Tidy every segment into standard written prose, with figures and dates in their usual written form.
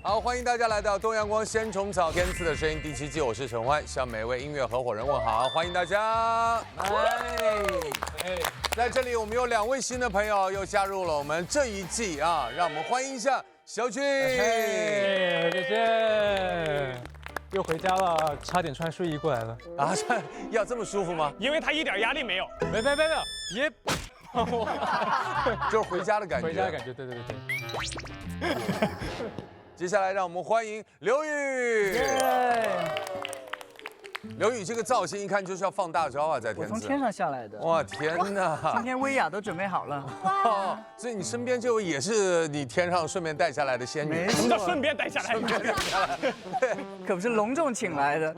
好，欢迎大家来到东阳光鲜虫草天赐的声音第7季，我是陈欢，向每位音乐合伙人问好，欢迎大家。在这里我们有2位新的朋友又加入了我们这一季啊，让我们欢迎一下小俊。谢谢。又回家了，差点穿睡衣过来了。啊，要这么舒服吗？因为他一点压力没有。没有，别。就是回家的感觉。回家的感觉，对。接下来让我们欢迎刘宇。刘宇这个造型一看就是要放大招啊，在天赐。我从天上下来的。哇，天哪！今天薇娅都准备好了。哇！所以你身边这位也是你天上顺便带下来的仙女。什么叫顺便带下来？对，可不是隆重请来的。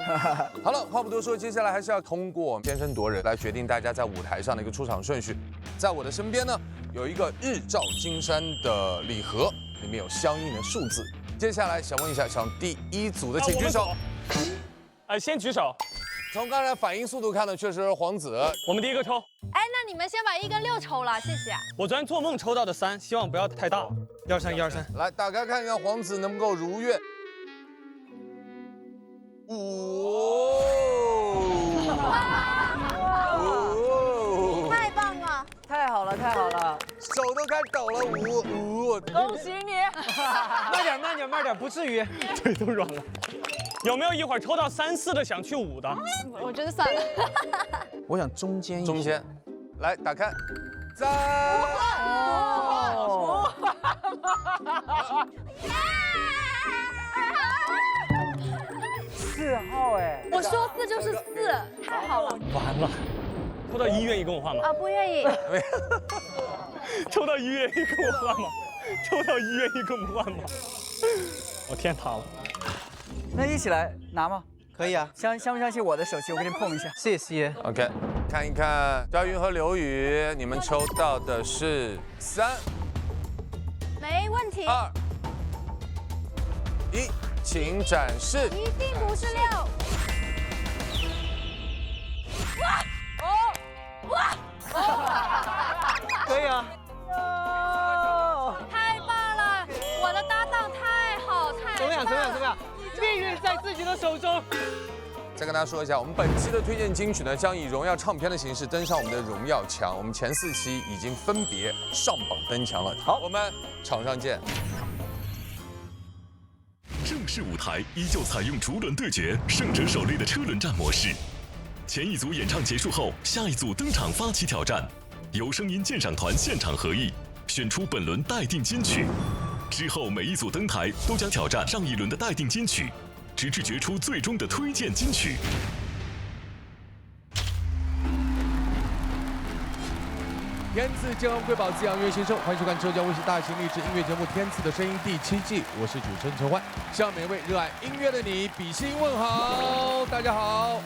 好了，话不多说，接下来还是要通过天生夺人来决定大家在舞台上的一个出场顺序。在我的身边呢，有一个日照金山的礼盒，里面有相应的数字。接下来想问一下，上第1组的请举手。先举手。从刚才反应速度看呢，确实是黄子。我们第一个抽。哎，那你们先把1跟6抽了，谢谢。我昨天做梦抽到的3，希望不要太大。123，123。来，打开看一看黄子能够如愿。太棒了！太好了，手都开始抖了。恭喜你！慢点，不至于。腿都软了。有没有一会儿抽到3、4的想去5的？我觉得算了。我想中间。来打开。3。4号哎。我说4就是4，太好了。完了，抽到1愿意跟我换吗？啊，不愿意。抽到1愿意跟我换吗？抽到1愿意跟我们换吗？我天塌了。那一起来拿吗？可以啊。相不相信我的手气？我给你碰一下。谢谢。OK， 看一看赵云和刘宇，你们抽到的是3。没问题。2、1，请展示。一定不是6。可以啊。太棒了！我的搭档太好，太棒了。怎么样？命运在自己的手中。再跟大家说一下，我们本期的推荐金曲呢，将以荣耀唱片的形式登上我们的荣耀墙。我们前4期已经分别上榜登墙了。好，我们场上见。正式舞台依旧采用逐轮对决、胜者首擂的车轮战模式。前一组演唱结束后，下一组登场发起挑战，由声音鉴赏团现场合议，选出本轮待定金曲。之后每一组登台都将挑战上一轮的待定金曲，直至决出最终的推荐金曲。天赐健康瑰宝滋养音乐新生，欢迎收看浙江卫视大型励志音乐节目《天赐的声音》第7季，我是主持人陈欢，向每位热爱音乐的你比心问好。大家好，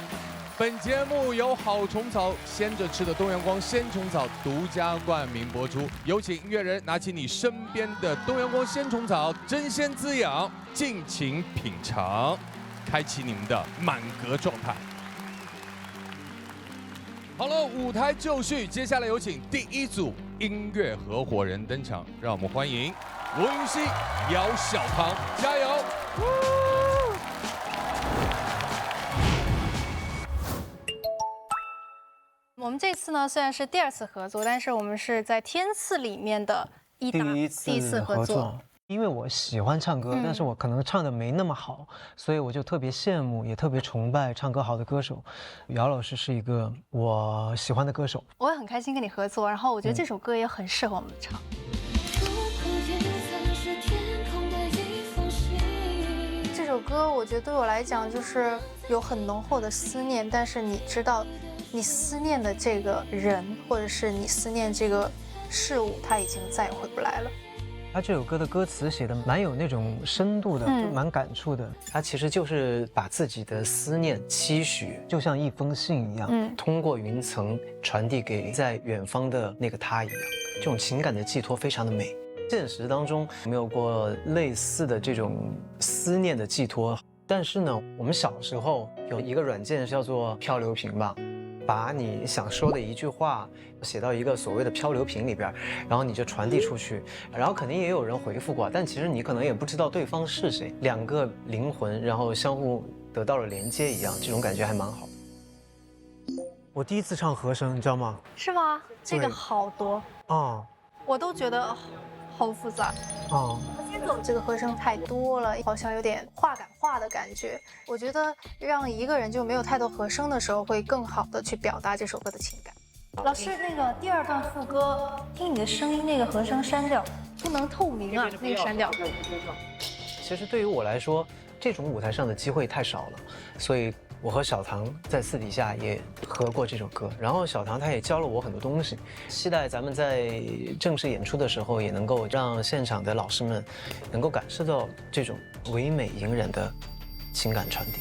本节目由好虫草鲜着吃的东阳光鲜虫草独家冠名播出，有请音乐人拿起你身边的东阳光鲜虫草，真鲜滋养，尽情品尝，开启你们的满格状态。好了，舞台就绪，接下来有请第1组音乐合伙人登场，让我们欢迎罗云熙、姚小棠，加油！我们这次呢虽然是第2次合作，但是我们是在天赐里面的第一次合作。因为我喜欢唱歌，但是我可能唱的没那么好，所以我就特别羡慕，也特别崇拜唱歌好的歌手。姚老师是一个我喜欢的歌手，我也很开心跟你合作，然后我觉得这首歌也很适合我们唱。这首歌我觉得对我来讲就是有很浓厚的思念，但是你知道，你思念的这个人，或者是你思念这个事物，它已经再也回不来了。他这首歌的歌词写的蛮有那种深度的，就蛮感触的。他其实就是把自己的思念、期许，就像一封信一样，通过云层传递给在远方的那个他一样。这种情感的寄托非常的美。现实当中没有过类似的这种思念的寄托，但是呢，我们小时候有一个软件叫做漂流瓶吧。把你想说的一句话写到一个所谓的漂流瓶里边，然后你就传递出去，然后肯定也有人回复过，但其实你可能也不知道对方是谁，两个灵魂然后相互得到了连接一样，这种感觉还蛮好。我第一次唱和声，你知道吗？是吗？这个好多哦，我都觉得好复杂。哦，金总这个和声太多了，好像有点话赶话的感觉。我觉得让一个人就没有太多和声的时候，会更好的去表达这首歌的情感。老师，那个第二段副歌，听你的声音，那个和声删掉，不能透明啊，那个删掉。其实对于我来说，这种舞台上的机会太少了，所以我和小唐在私底下也合过这首歌，然后小唐他也教了我很多东西，期待咱们在正式演出的时候，也能够让现场的老师们能够感受到这种唯美隐忍的情感传递。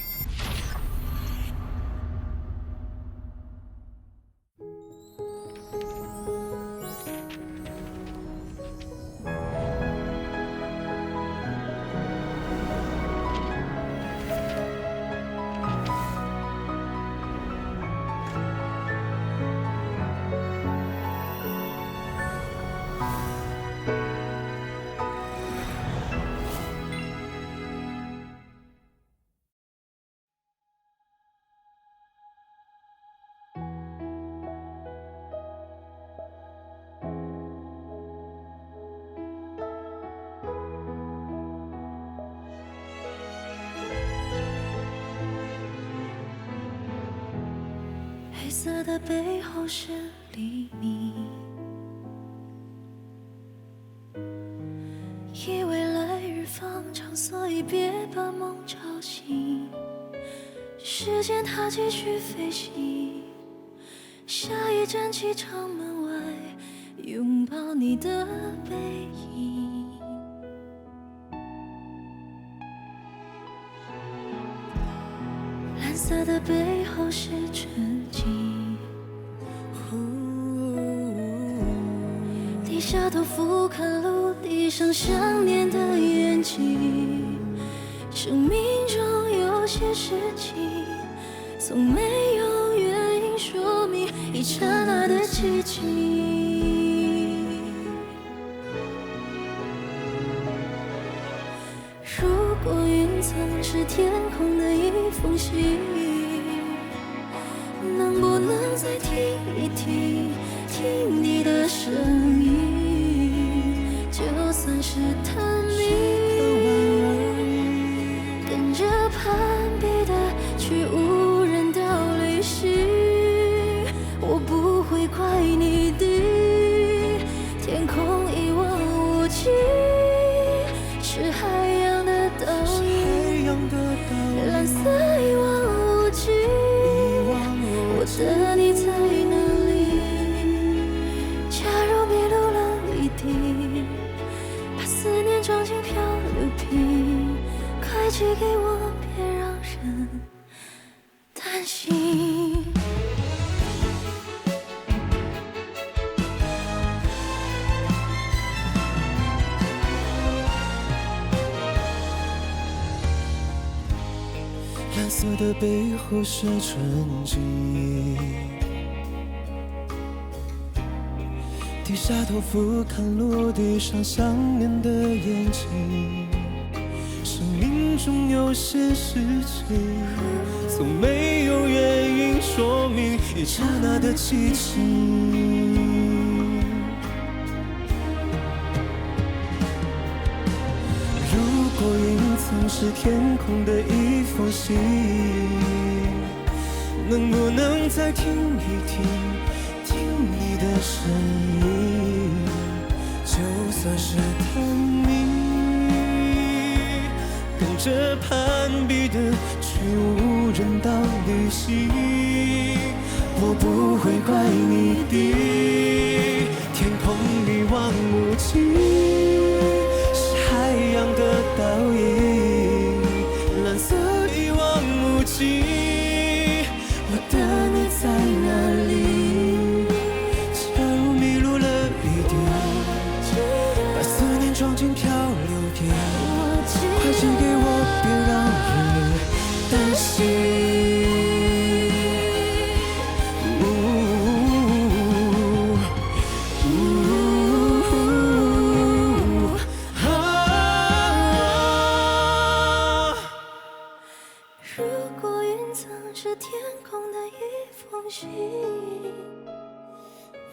黑色的背后是黎明，以为来日方长，所以别把梦吵醒。时间它继续飞行，下一站机场门外，拥抱你的背影。蓝色的背后是纯净，低下头俯瞰陆地上想念的眼睛。生命中有些事情，从没有原因说明，一刹那的奇迹。如果云层是天空的一封信，能不能再听一听，听你的声音，就算是探秘，跟着攀比的去无人岛旅行，我不会怪你的天空一望无际，是海洋的倒影，蓝色一望无际，我的你在哪里？假如迷路了一地，把思念装进漂流瓶，快寄给我，别让人担心。蓝色的背后是纯净，低下头俯瞰陆地上想念的眼睛。生命中有些事情，从没有原因说明，一刹那的奇迹。如果云层是天空的一封信，能不能再听一听，听你的声音，就算是探秘，跟着攀比的去无人岛旅行，我不会怪你的天空一望无际，海洋的倒影，蓝色一望无际，我的你在哪里？假如迷路了一点，把思念装进漂流瓶，快寄给我，别让人担心。天空的一封信。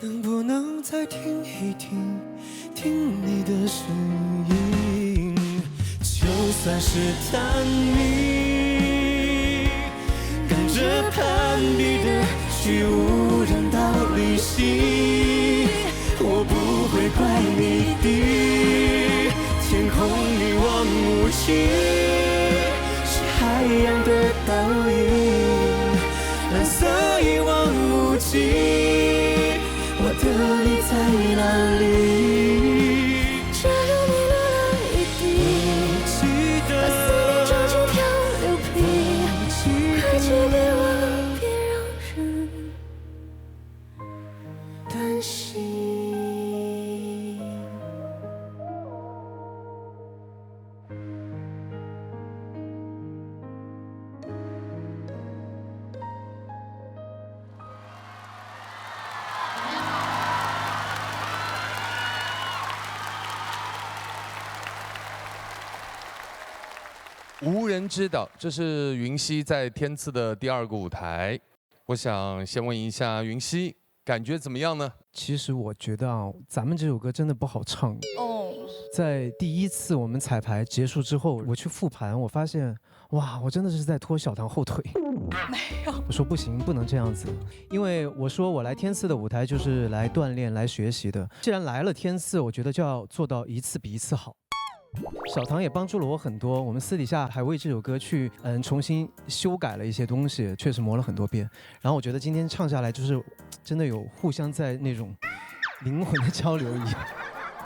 能不能再听一听，听你的声音？就算是探秘，跟着攀比的去无人岛旅行，我不会怪你的。天空一望无际，是海洋的倒影，蓝色一望无际，我的你在哪里？假如你落了一滴，把思念装进漂流瓶，快寄给我，别让人担心。无人知道，这是云溪在天赐的第2个舞台。我想先问一下云溪，感觉怎么样呢？其实我觉得啊，咱们这首歌真的不好唱。哦，在第1次我们彩排结束之后，我去复盘，我发现，哇，我真的是在拖小唐后腿。没有。我说不行，不能这样子，因为我说我来天赐的舞台就是来锻炼、来学习的。既然来了天赐，我觉得就要做到一次比一次好。小唐也帮助了我很多，我们私底下还为这首歌去重新修改了一些东西，确实磨了很多遍。然后我觉得今天唱下来，就是真的有互相在那种灵魂的交流一样。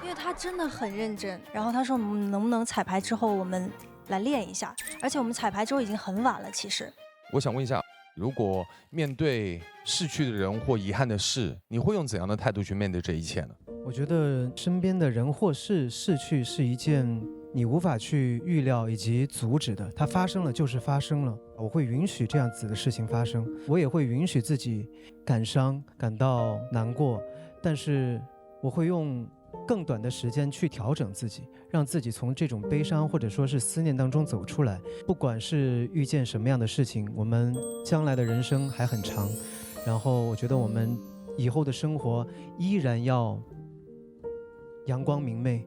因为他真的很认真，然后他说能不能彩排之后我们来练一下，而且我们彩排之后已经很晚了。其实我想问一下，如果面对逝去的人或遗憾的事，你会用怎样的态度去面对这一切呢？我觉得身边的人或事逝去是一件你无法去预料以及阻止的，它发生了就是发生了。我会允许这样子的事情发生，我也会允许自己感伤、感到难过，但是我会用更短的时间去调整自己，让自己从这种悲伤或者说是思念当中走出来。不管是遇见什么样的事情，我们将来的人生还很长，然后我觉得我们以后的生活依然要阳光明媚，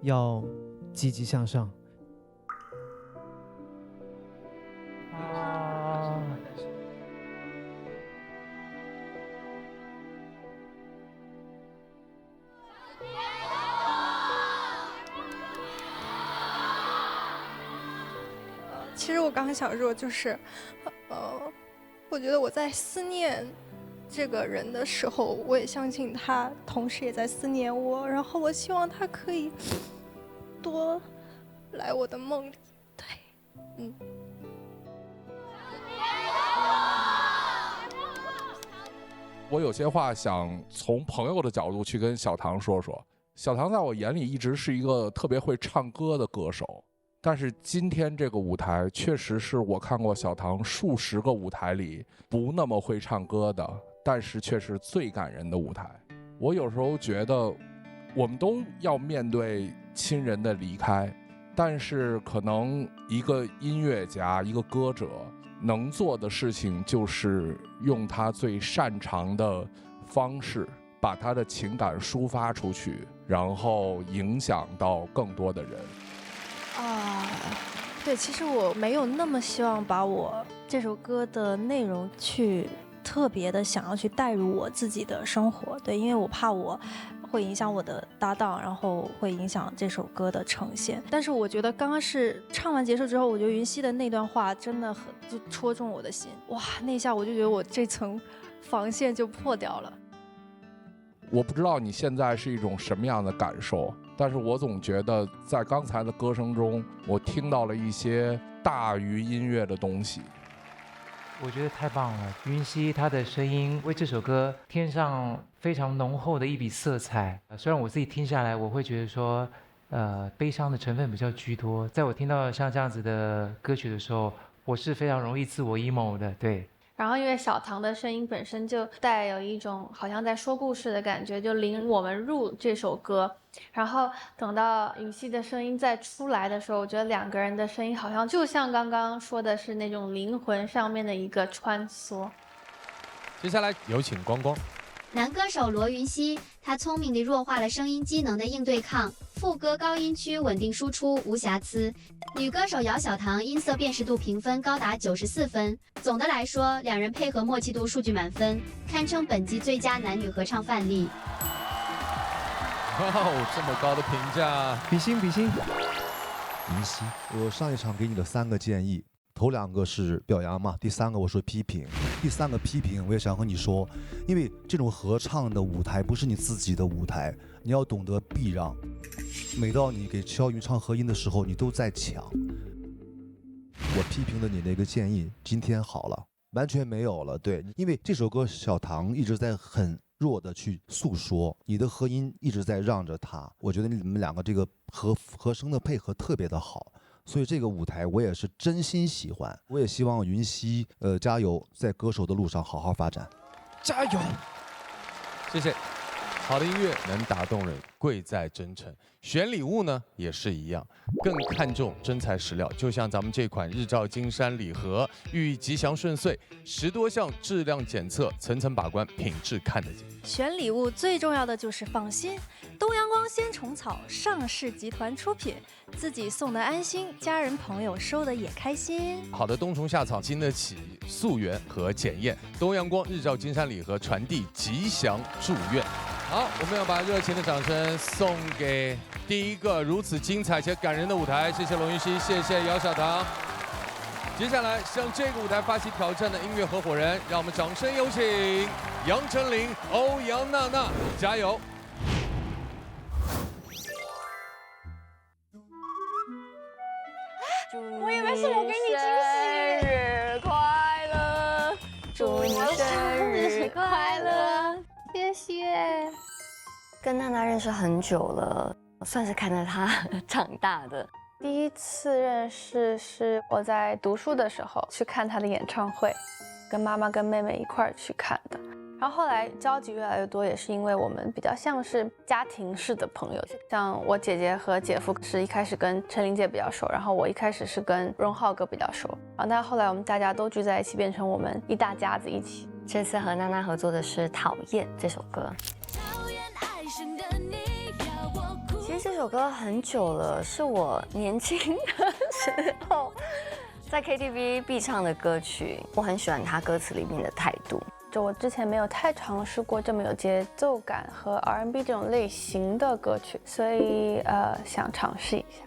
要积极向上。其实我刚想说，就是，我觉得我在思念这个人的时候，我也相信他同时也在思念我，然后我希望他可以多来我的梦里。对，我有些话想从朋友的角度去跟小唐说说。小唐在我眼里一直是一个特别会唱歌的歌手，但是今天这个舞台确实是我看过小唐数十个舞台里不那么会唱歌的，但是却是最感人的舞台。我有时候觉得我们都要面对亲人的离开，但是可能一个音乐家、一个歌者能做的事情就是用他最擅长的方式把他的情感抒发出去，然后影响到更多的人。对，其实我没有那么希望把我这首歌的内容去特别的想要去带入我自己的生活，对，因为我怕我会影响我的搭档，然后会影响这首歌的呈现。但是我觉得刚刚是唱完结束之后，我觉得云溪的那段话真的就戳中我的心，哇，那一下我就觉得我这层防线就破掉了。我不知道你现在是一种什么样的感受，但是我总觉得在刚才的歌声中，我听到了一些大于音乐的东西。我觉得太棒了，云溪她的声音为这首歌添上非常浓厚的一笔色彩。虽然我自己听下来，我会觉得说，悲伤的成分比较居多。在我听到像这样子的歌曲的时候，我是非常容易自我 emo 的，对。然后因为小唐的声音本身就带有一种好像在说故事的感觉，就领我们入这首歌。然后等到允熙的声音再出来的时候，我觉得两个人的声音好像就像刚刚说的是那种灵魂上面的一个穿梭。接下来有请光光。男歌手罗云熙，他聪明地弱化了声音机能的硬对抗，副歌高音区稳定输出无瑕疵。女歌手姚小棠音色辨识度评分高达94分。总的来说，两人配合默契度数据满分，堪称本季最佳男女合唱范例。哇哦，这么高的评价，比心。云熙，我上一场给你的3个建议。头2个是表扬嘛，第3个我说批评，第3个批评我也想和你说，因为这种合唱的舞台不是你自己的舞台，你要懂得避让。每到你给肖云唱合音的时候，你都在抢。我批评的你那个建议，今天好了，完全没有了。对，因为这首歌小唐一直在很弱的去诉说，你的和音一直在让着他，我觉得你们2个这个和声的配合特别的好。所以这个舞台我也是真心喜欢，我也希望云熙加油，在歌手的路上好好发展，加油！谢谢。好的音乐能打动人，贵在真诚。选礼物呢也是一样，更看重真材实料。就像咱们这款日照金山礼盒，寓意吉祥顺遂，10多项质量检测，层层把关，品质看得见。选礼物最重要的就是放心，东阳光鲜虫草上市集团出品，自己送的安心，家人朋友收的也开心。好的冬虫夏草经得起溯源和检验，东阳光日照金山礼盒传递吉祥祝愿。好，我们要把热情的掌声送给第一个如此精彩且感人的舞台，谢谢罗云熙，谢谢姚小棠。接下来向这个舞台发起挑战的音乐合伙人，让我们掌声有请杨丞琳、欧阳娜娜，加油！我以为是我给你惊喜。生日快乐，祝你生日快乐，谢谢。跟娜娜认识很久了，算是看着她长大的。第一次认识是我在读书的时候去看她的演唱会，跟妈妈跟妹妹一块儿去看的。然后后来交集越来越多，也是因为我们比较像是家庭式的朋友。像我姐姐和姐夫是一开始跟陈琳姐比较熟，然后我一开始是跟荣浩哥比较熟，然后但后来我们大家都聚在一起，变成我们一大家子一起。这次和娜娜合作的是《讨厌》这首歌。其实这首歌很久了，是我年轻的时候在 KTV 必唱的歌曲。我很喜欢它歌词里面的态度。就我之前没有太尝试过这么有节奏感和 R&B 这种类型的歌曲，所以想尝试一下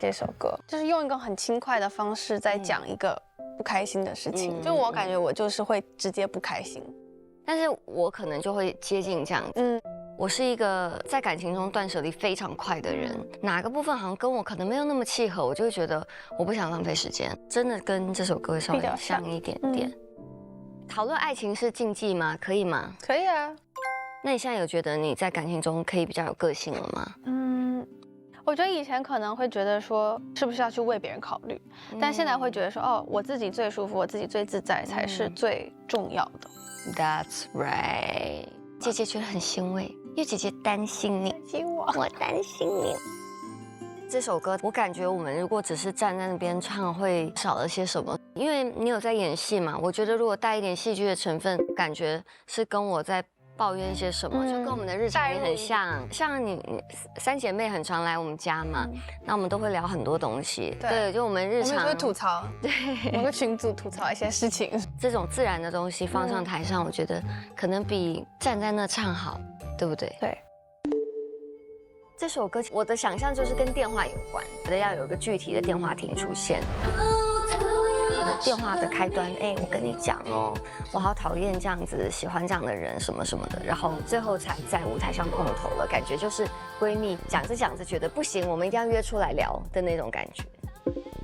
这首歌，就是用一个很轻快的方式在讲一个不开心的事情。就我感觉我就是会直接不开心，但是我可能就会接近这样子。我是一个在感情中断舍离非常快的人，哪个部分好像跟我可能没有那么契合，我就会觉得我不想浪费时间。真的跟这首歌稍微像一点点。讨论爱情是禁忌吗？可以吗？可以啊。那你现在有觉得你在感情中可以比较有个性了吗？我觉得以前可能会觉得说是不是要去为别人考虑，但现在会觉得说哦，我自己最舒服，我自己最自在才是最重要的。That's right。姐姐觉得很欣慰，因为姐姐担心你，我担心你。这首歌我感觉我们如果只是站在那边唱，会少了些什么？因为你有在演戏嘛，我觉得如果带一点戏剧的成分，感觉是跟我在抱怨一些什么，就跟我们的日常也很像。像你3姐妹很常来我们家嘛，那我们都会聊很多东西。对，就我们日常我们会吐槽，对，我们群组吐槽一些事情。这种自然的东西放上台上，我觉得可能比站在那唱好，对不对？对。这首歌我的想象就是跟电话有关，觉得要有一个具体的电话亭出现。电话的开端，我跟你讲哦，我好讨厌这样子，喜欢这样的人什么什么的，然后最后才在舞台上碰头了，感觉就是闺蜜讲着讲着觉得不行，我们一定要约出来聊的那种感觉。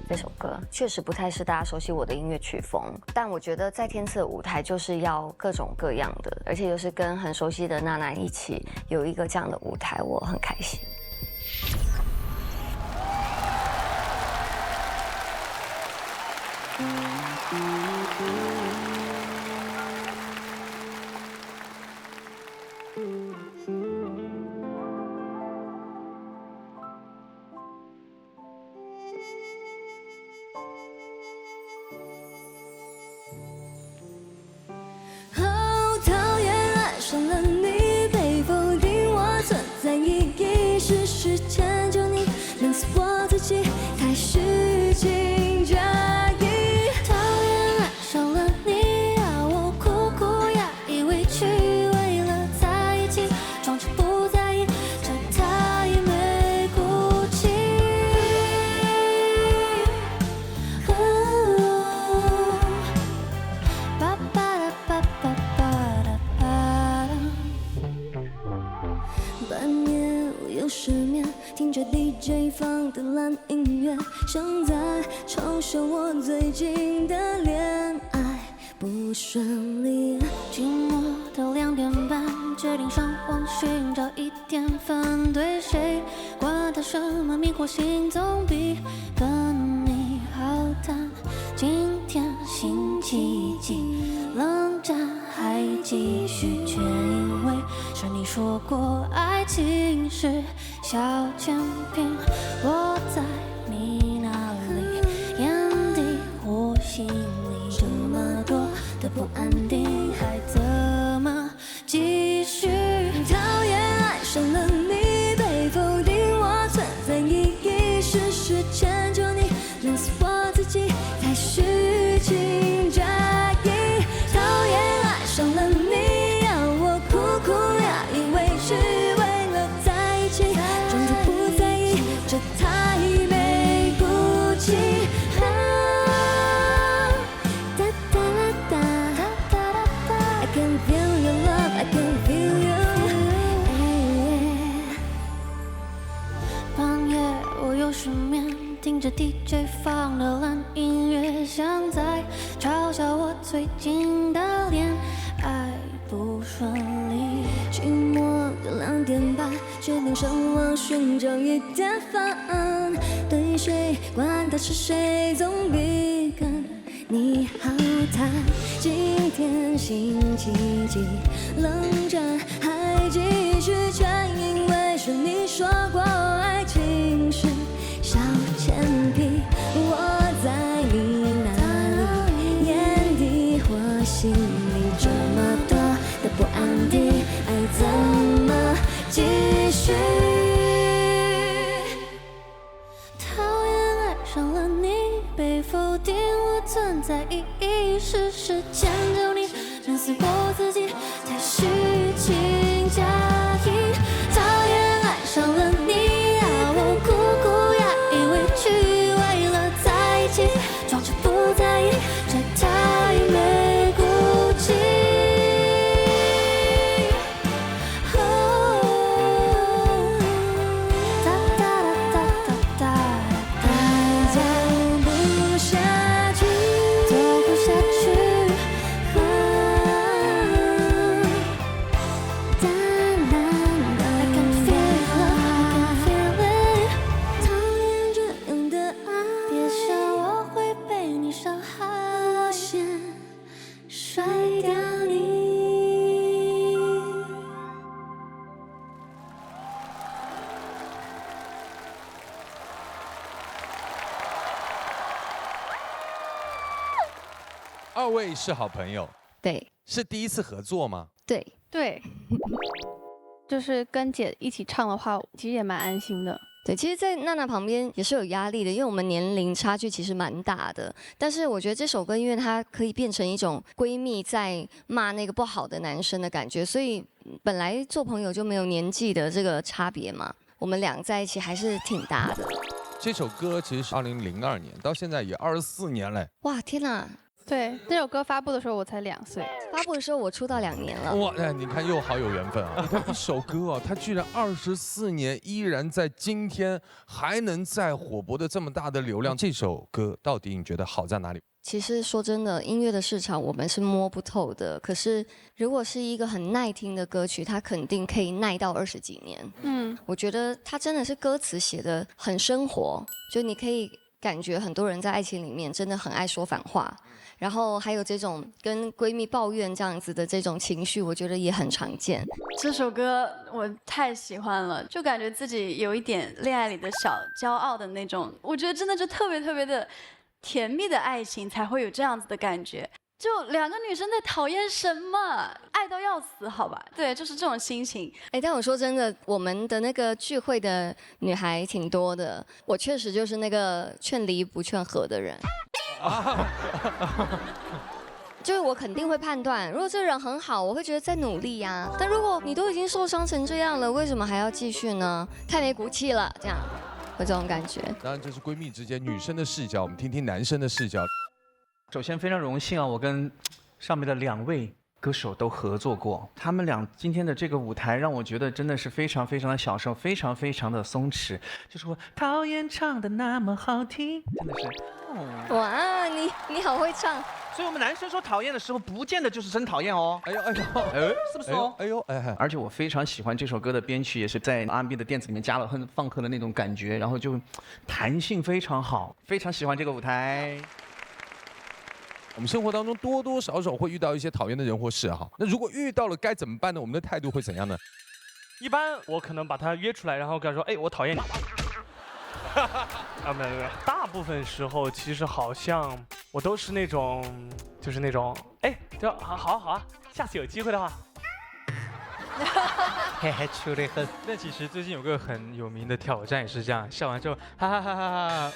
这首歌确实不太是大家熟悉我的音乐曲风，但我觉得在天赐的舞台就是要各种各样的，而且又是跟很熟悉的娜娜一起有一个这样的舞台，我很开心。自己，才虚情假意。讨厌爱上了你啊，我苦苦压抑委屈，为了在一起装作不在意，这太没骨气。巴巴拉巴巴巴拉巴拉。半夜我又失眠，听着 DJ 放的烂音乐，像在嘲笑我最近的恋爱不顺利。寂寞到2点半，决定上网寻找一点反对，谁管他什么迷惑行踪，比跟你好谈。今天星期几，冷战还继续，却因为是你说过爱情是小甜品，我在你那里，眼底或心里，这么多的不安定，还怎么继续？讨厌爱上了你，被否定我存在意义，事实迁就你，弄死我自己，才虚情假意。讨厌爱上了你，要我苦苦压抑委屈，为了在一起装作不在意，这太没骨气。哒哒啦哒，I can feel your love, I can feel you。半夜我又失眠，听着 DJ 放的烂音乐，像在嘲笑我最近的恋爱不顺利。寂寞的2点半，决定上网寻找一点烦，对谁管他是谁，总比跟你好谈。今天星期几，冷战还继续，却因为是你说过爱情是小甜品，我在你那里，眼底或心里，这么多的不安定，爱怎么继续？讨厌爱上了你，被否定我存在意义，事实迁就你，弄死我自己，才虚情假意。讨厌爱上了你啊，我苦苦压抑委屈，为了在一起装作不在意，这太没骨气。哒哒哒哒哒，爱走不下去，走不下去。哒哒哒 I can feel love, I can feel it。讨厌这样的爱，别想我会被你伤害，我先甩掉你。2位是好朋友，对，是第一次合作吗？对，对，就是跟姐一起唱的话，其实也蛮安心的。对，其实，在娜娜旁边也是有压力的，因为我们年龄差距其实蛮大的。但是我觉得这首歌，因为它可以变成一种闺蜜在骂那个不好的男生的感觉，所以本来做朋友就没有年纪的这个差别嘛。我们俩在一起还是挺搭的。这首歌其实是2002年，到现在也24年嘞。哇，天哪！对，这首歌发布的时候我才2岁，发布的时候我出道2年了。哇，那你看又好有缘分啊！你看一首歌啊，它居然24年依然在今天还能再火博的这么大的流量。这首歌到底你觉得好在哪里？其实说真的，音乐的市场我们是摸不透的。可是如果是一个很耐听的歌曲，它肯定可以耐到20几年。我觉得它真的是歌词写得很生活，就你可以感觉很多人在爱情里面真的很爱说反话。然后还有这种跟闺蜜抱怨这样子的这种情绪，我觉得也很常见。这首歌我太喜欢了，就感觉自己有一点恋爱里的小骄傲的那种。我觉得真的就特别特别的甜蜜的爱情才会有这样子的感觉。就2个女生在讨厌什么？爱到要死，好吧？对，就是这种心情。哎，但我说真的，我们的那个聚会的女孩挺多的，我确实就是那个劝离不劝和的人。就是我肯定会判断，如果这个人很好，我会觉得再努力呀。但如果你都已经受伤成这样了，为什么还要继续呢？太没骨气了，这样，有这种感觉。当然这是闺蜜之间女生的视角，我们听听男生的视角。首先非常荣幸啊，我跟上面的2位歌手都合作过，他们俩今天的这个舞台让我觉得真的是非常非常的享受，非常非常的松弛。就是我讨厌唱的那么好听，真的是。哇，你好会唱。所以我们男生说讨厌的时候，不见得就是真讨厌哦。哎呦哎呦，是不是哦？哎呦哎。而且我非常喜欢这首歌的编曲，也是在 R&B 的电子里面加了很放克的那种感觉，然后就弹性非常好，非常喜欢这个舞台。我们生活当中多多少少会遇到一些讨厌的人或事哈，那如果遇到了该怎么办呢？我们的态度会怎样呢？一般我可能把他约出来，然后跟他说，哎，我讨厌你。啊，没有，大部分时候其实好像我都是那种，就是那种，哎，就好啊，下次有机会的话。嘿嘿，糗得很。但其实最近有个很有名的挑战也是这样，笑完之后，哈哈哈哈哈。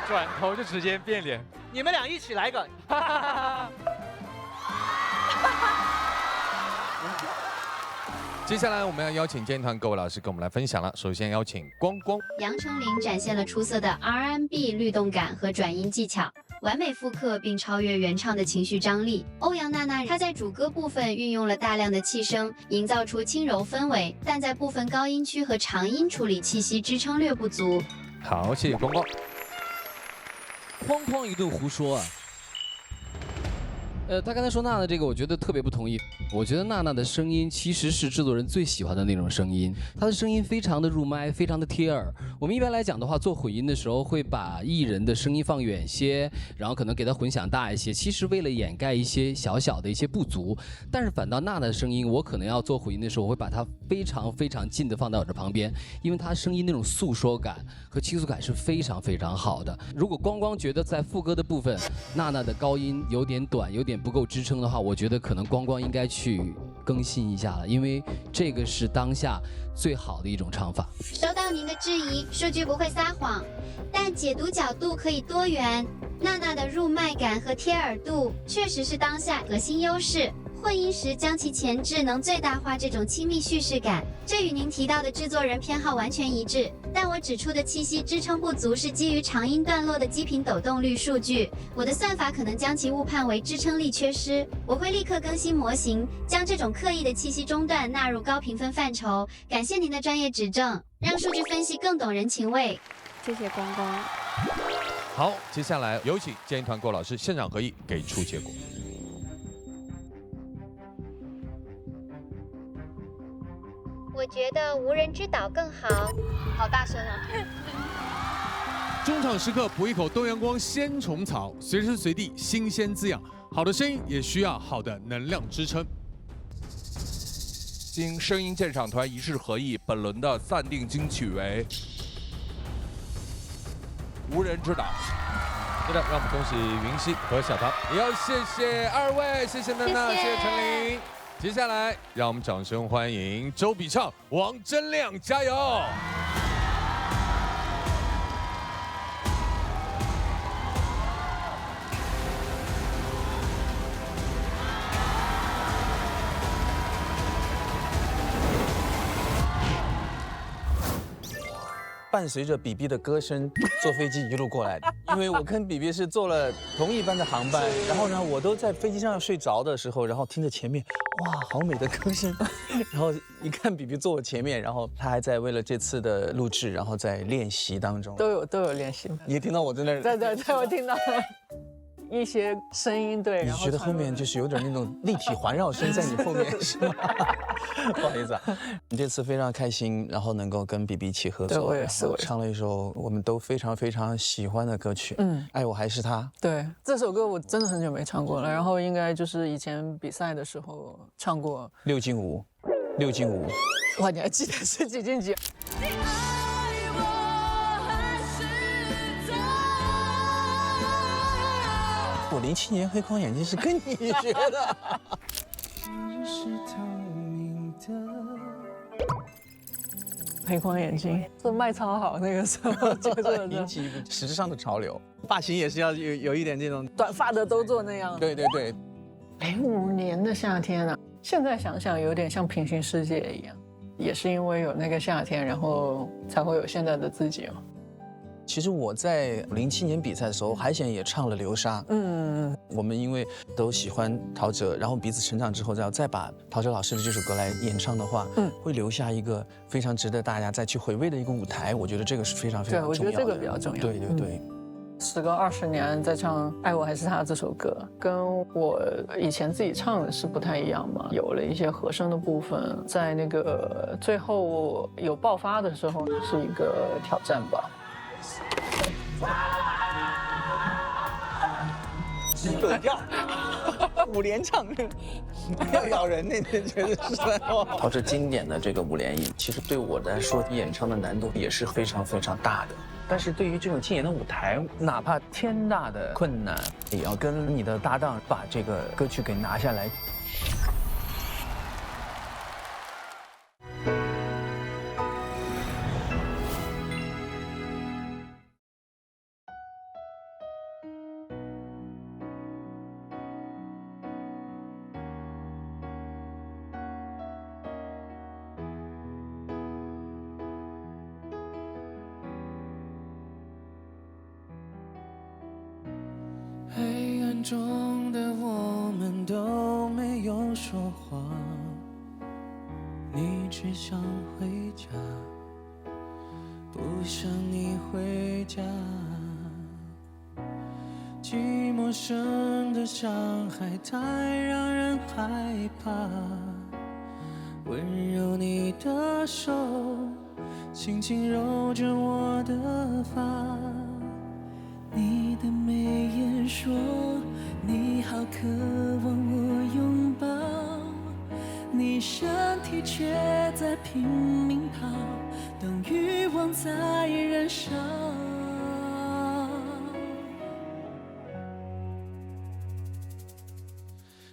转头就直接变脸，你们俩一起来个，接下来我们要邀请建议团各位老师跟我们来分享了。首先邀请光光，杨丞琳展现了出色的 R&B 律动感和转音技巧，完美复刻并超越原唱的情绪张力。欧阳娜娜她在主歌部分运用了大量的气声，营造出轻柔氛围，但在部分高音区和长音处理气息支撑略不足。好，谢谢光光。哐哐一顿胡说啊！他刚才说娜娜这个，我觉得特别不同意。我觉得娜娜的声音其实是制作人最喜欢的那种声音，她的声音非常的入麦，非常的贴耳。我们一般来讲的话，做混音的时候会把艺人的声音放远些，然后可能给他混响大一些，其实为了掩盖一些小小的一些不足。但是反倒娜娜的声音，我可能要做混音的时候，我会把它非常非常近的放到我这旁边，因为她声音那种诉说感和倾诉感是非常非常好的。如果光光觉得在副歌的部分，娜娜的高音有点短，有点不够支撑的话，我觉得可能光光应该去更新一下了，因为这个是当下最好的一种唱法。收到您的质疑，数据不会撒谎，但解读角度可以多元。娜娜的入麦感和贴耳度确实是当下核心优势。混音时将其前置，能最大化这种亲密叙事感，这与您提到的制作人偏好完全一致。但我指出的气息支撑不足是基于长音段落的基频抖动率数据，我的算法可能将其误判为支撑力缺失。我会立刻更新模型，将这种刻意的气息中断纳入高评分范畴。感谢您的专业指正，让数据分析更懂人情味。谢谢光光。好，接下来有请建议团郭老师现场合议给出结果。我觉得无人之岛更好。好大声啊！中场时刻补一口东阳光鲜虫草，随时随地新鲜滋养。好的声音也需要好的能量支撑。经声音鉴赏团一致合议，本轮的暂定金曲为《无人之岛》。是的，让我们恭喜云溪和小唐，也要谢谢二位，谢谢娜娜，谢谢陈琳。接下来，让我们掌声欢迎周笔畅、王铮亮，加油！伴随着比比的歌声坐飞机一路过来的，因为我跟比比是坐了同一班的航班，然后呢，我都在飞机上要睡着的时候，然后听着前面，哇，好美的歌声，然后一看比比坐我前面，然后他还在为了这次的录制，然后在练习当中，都有练习。你也听到我在那儿？对，我听到了。一些声音，对，你觉得后面就是有点那种立体环绕声在你后面是吗？不好意思啊，你这次非常开心，然后能够跟比比一起合作，对，我也是，唱了一首我们都非常非常喜欢的歌曲，爱我还是他。对，这首歌我真的很久没唱过了，然后应该就是以前比赛的时候唱过。6进5，哇，你还记得是几进几？ 07年黑框眼镜是跟你学的。黑框眼镜，这卖超好，那个时候就做的，引起时尚的潮流。发型也是要有一点这种，短发的都做那样。对对对。05年的夏天啊，现在想想有点像平行世界一样，也是因为有那个夏天，然后才会有现在的自己哦。其实我在07年比赛的时候，海选也唱了《流沙》。我们因为都喜欢陶喆，然后彼此成长之后，再把陶喆老师的这首歌来演唱的话，会留下一个非常值得大家再去回味的一个舞台。我觉得这个是非常非常重要的。对，我觉得这个比较重要。对对对。时隔20年再唱《爱我还是他》这首歌，跟我以前自己唱的是不太一样嘛，有了一些和声的部分，在那个最后有爆发的时候是一个挑战吧。有调，5连唱，要咬人那觉得是。陶喆经典的这个5连音，其实对我来说演唱的难度也是非常非常大的。但是对于这种竞演的舞台，哪怕天大的困难，也要跟你的搭档把这个歌曲给拿下来。黑暗中的我们都没有说话，你只想回家，不想你回家。寂寞生的伤害太让人害怕，温柔你的手轻轻揉着我的发，你的眉眼说你好渴望我拥抱，你身体却在拼命跑，当欲望在燃烧。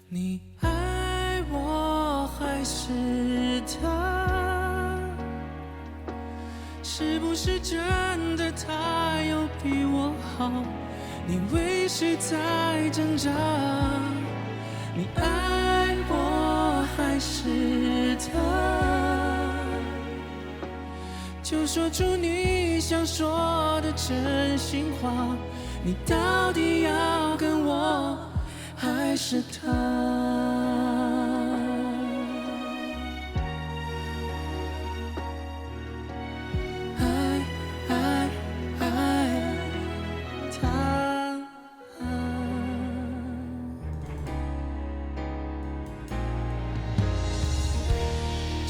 你爱我还是他？是不是真的他有比我好？你为谁在挣扎？你爱我还是他？就说出你想说的真心话，你到底要跟我还是他？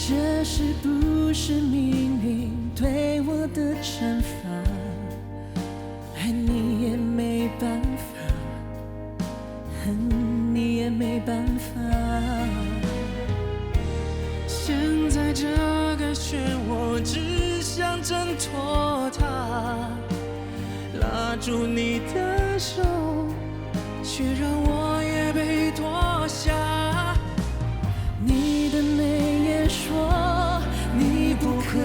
这是不是命运对我的惩罚？爱你也没办法，恨你也没办法。现在这个漩涡，只想挣脱它，拉住你的手，却让我也被拖下。你的眉眼说你不渴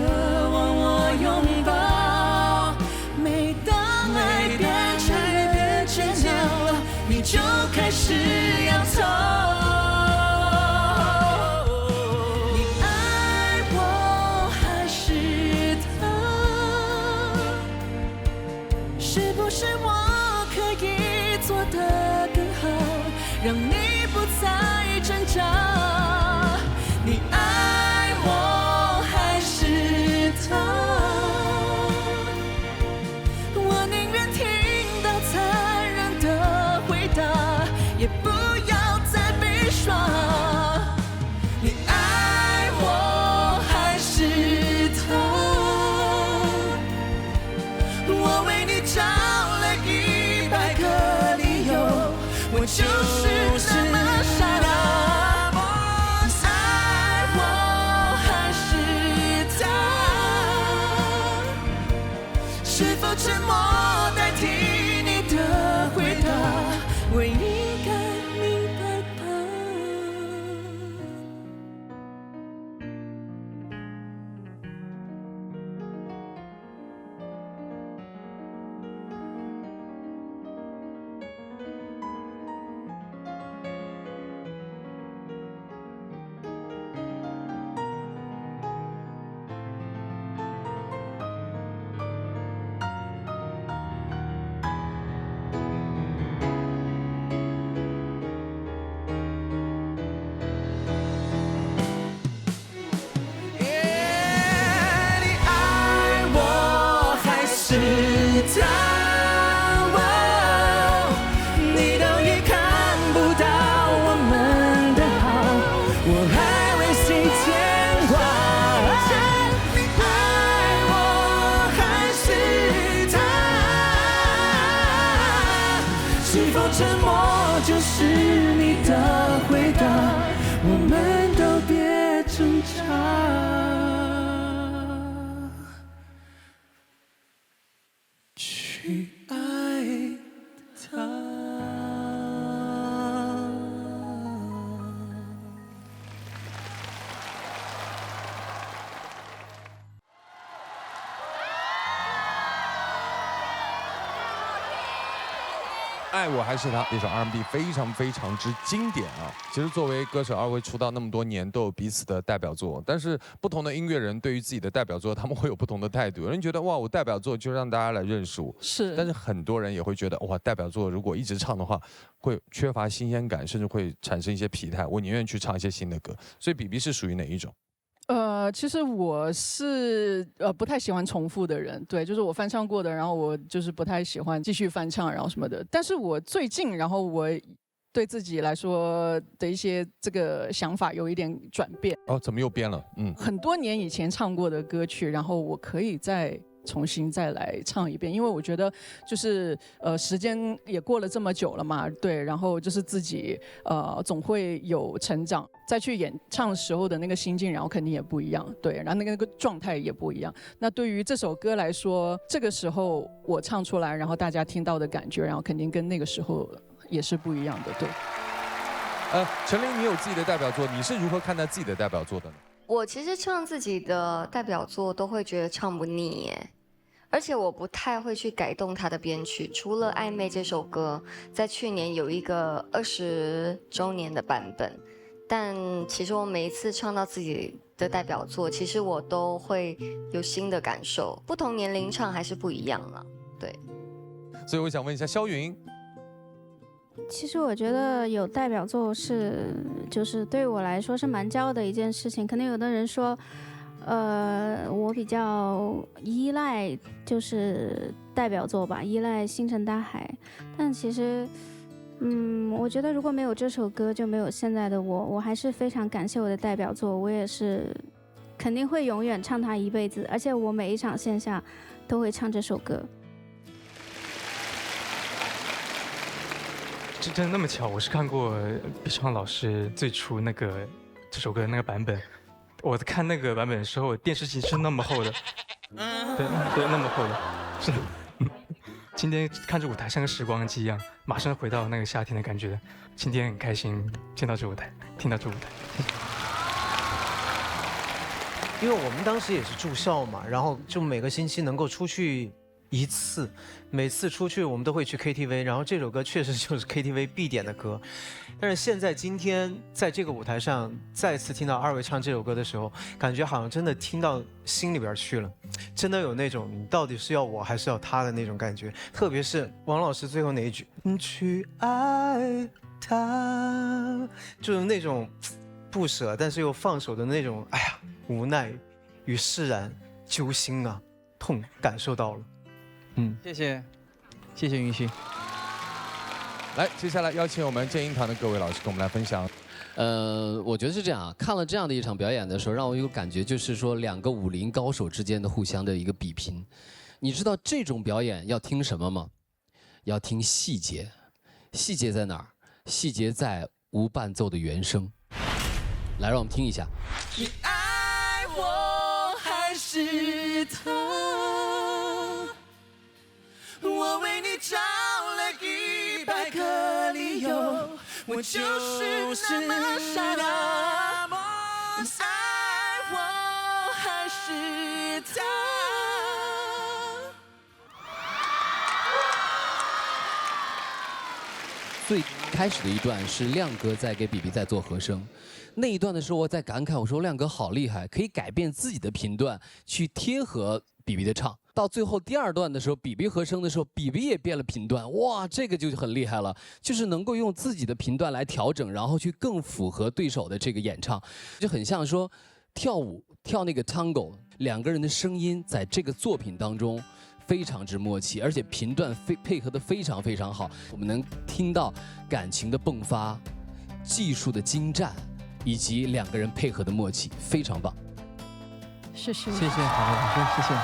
望我拥抱，每当爱变成煎熬，你就开始摇头。你爱我还是他？是不是我可以做得更好，让你不再挣扎？你爱我还是他？我宁愿听到残忍的回答，也不要再被耍。你爱我还是他？我为你找了100个理由，我就是这么傻的。是否沉默代替你的回答？我应该明白吧。沉默就是你的回答，我们都别挣扎，去爱他。爱我还是他，这首 R&B 非常非常之经典啊！其实作为歌手，二位出道那么多年，都有彼此的代表作。但是不同的音乐人对于自己的代表作，他们会有不同的态度。有人觉得哇，我代表作就让大家来认识我，是。但是很多人也会觉得哇，代表作如果一直唱的话，会缺乏新鲜感，甚至会产生一些疲态。我宁愿去唱一些新的歌。所以比比是属于哪一种？其实我是不太喜欢重复的人，对，就是我翻唱过的，然后我就是不太喜欢继续翻唱，然后什么的。但是我最近，然后我对自己来说的一些这个想法有一点转变。哦，怎么又变了？很多年以前唱过的歌曲，然后我可以再重新再来唱一遍，因为我觉得就是时间也过了这么久了嘛，对，然后就是自己总会有成长，再去演唱的时候的那个心境，然后肯定也不一样，对，然后那个状态也不一样。那对于这首歌来说，这个时候我唱出来，然后大家听到的感觉，然后肯定跟那个时候也是不一样的，对。陈琳，你有自己的代表作，你是如何看待自己的代表作的呢？我其实唱自己的代表作都会觉得唱不腻耶。而且我不太会去改动它的编曲，除了《暧昧》这首歌，在去年有一个20周年的版本，但其实我每一次唱到自己的代表作，其实我都会有新的感受，不同年龄唱还是不一样了，对。所以我想问一下肖云，其实我觉得有代表作就是对我来说是蛮骄傲的一件事情，可能有的人说。我比较依赖就是代表作吧，依赖星辰大海。但其实，我觉得如果没有这首歌，就没有现在的我。我还是非常感谢我的代表作，我也是肯定会永远唱它一辈子。而且我每一场线下都会唱这首歌。真的那么巧？我是看过毕昌老师最初那个这首歌的那个版本。我看那个版本的时候，电视机是那么厚的，对，那么厚的，是的。今天看着舞台像个时光机一样，马上回到那个夏天的感觉。今天很开心见到这舞台，听到这舞台。因为我们当时也是住校嘛，然后就每个星期能够出去一次，每次出去我们都会去 KTV， 然后这首歌确实就是 KTV 必点的歌。但是现在今天在这个舞台上再次听到二位唱这首歌的时候，感觉好像真的听到心里边去了，真的有那种你到底是要我还是要他的那种感觉。特别是王老师最后那一句去爱他，就是那种不舍但是又放手的那种，哎呀，无奈与释然，揪心啊，痛感受到了。谢谢云溪。来，接下来邀请我们正音团的各位老师跟我们来分享。我觉得是这样啊，看了这样的一场表演的时候，让我有感觉就是说两个武林高手之间的互相的一个比拼。你知道这种表演要听什么吗？要听细节。细节在哪儿？细节在无伴奏的原声。来，让我们听一下。你爱我还是他？我为你找了100个理我就是那么傻，那么爱我还是他。最开始的一段是亮哥在给比比在做和声，那一段的时候我在感慨，我说亮哥好厉害，可以改变自己的频段去贴合比比的唱。到最后第2段的时候，比比和声的时候，比比也变了频段，哇，这个就很厉害了，就是能够用自己的频段来调整，然后去更符合对手的这个演唱，就很像说跳舞跳那个 tango， 2个人的声音在这个作品当中非常之默契，而且频段配合的非常非常好，我们能听到感情的迸发、技术的精湛，以及2个人配合的默契，非常棒。谢谢，谢谢，好的，老师，谢谢。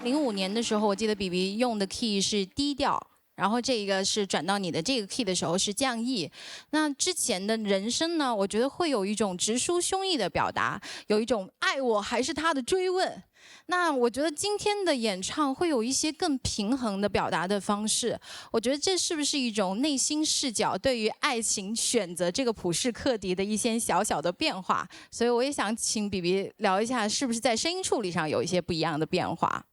05年的时候，我记得比比用的 key 是低调，然后这个是转到你的这个 key 的时候是降 E。那之前的人声呢，我觉得会有一种直抒胸臆的表达，有一种爱我还是他的追问。那我觉得今天的演唱会有一些更平衡的表达的方式，我觉得这是不是一种内心视角对于爱情选择这个普世课题的一些小小的变化？所以我也想请比比聊一下，是不是在声音处理上有一些不一样的变化？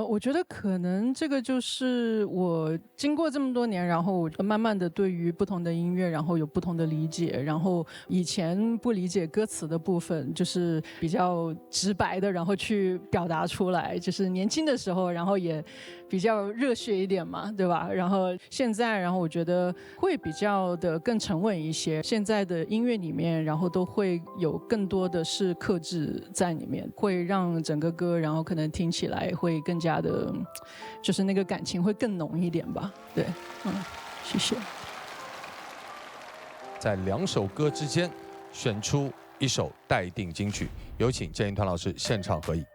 我觉得可能这个就是我经过这么多年，然后我慢慢的对于不同的音乐，然后有不同的理解，然后以前不理解歌词的部分，就是比较直白的，然后去表达出来，就是年轻的时候，然后也比较热血一点嘛，对吧？然后现在，然后我觉得会比较的更沉稳一些。现在的音乐里面，然后都会有更多的是克制在里面，会让整个歌，然后可能听起来会更加的，就是那个感情会更浓一点吧。对，谢谢。在2首歌之间选出1首待定金曲，有请建议团老师现场合影。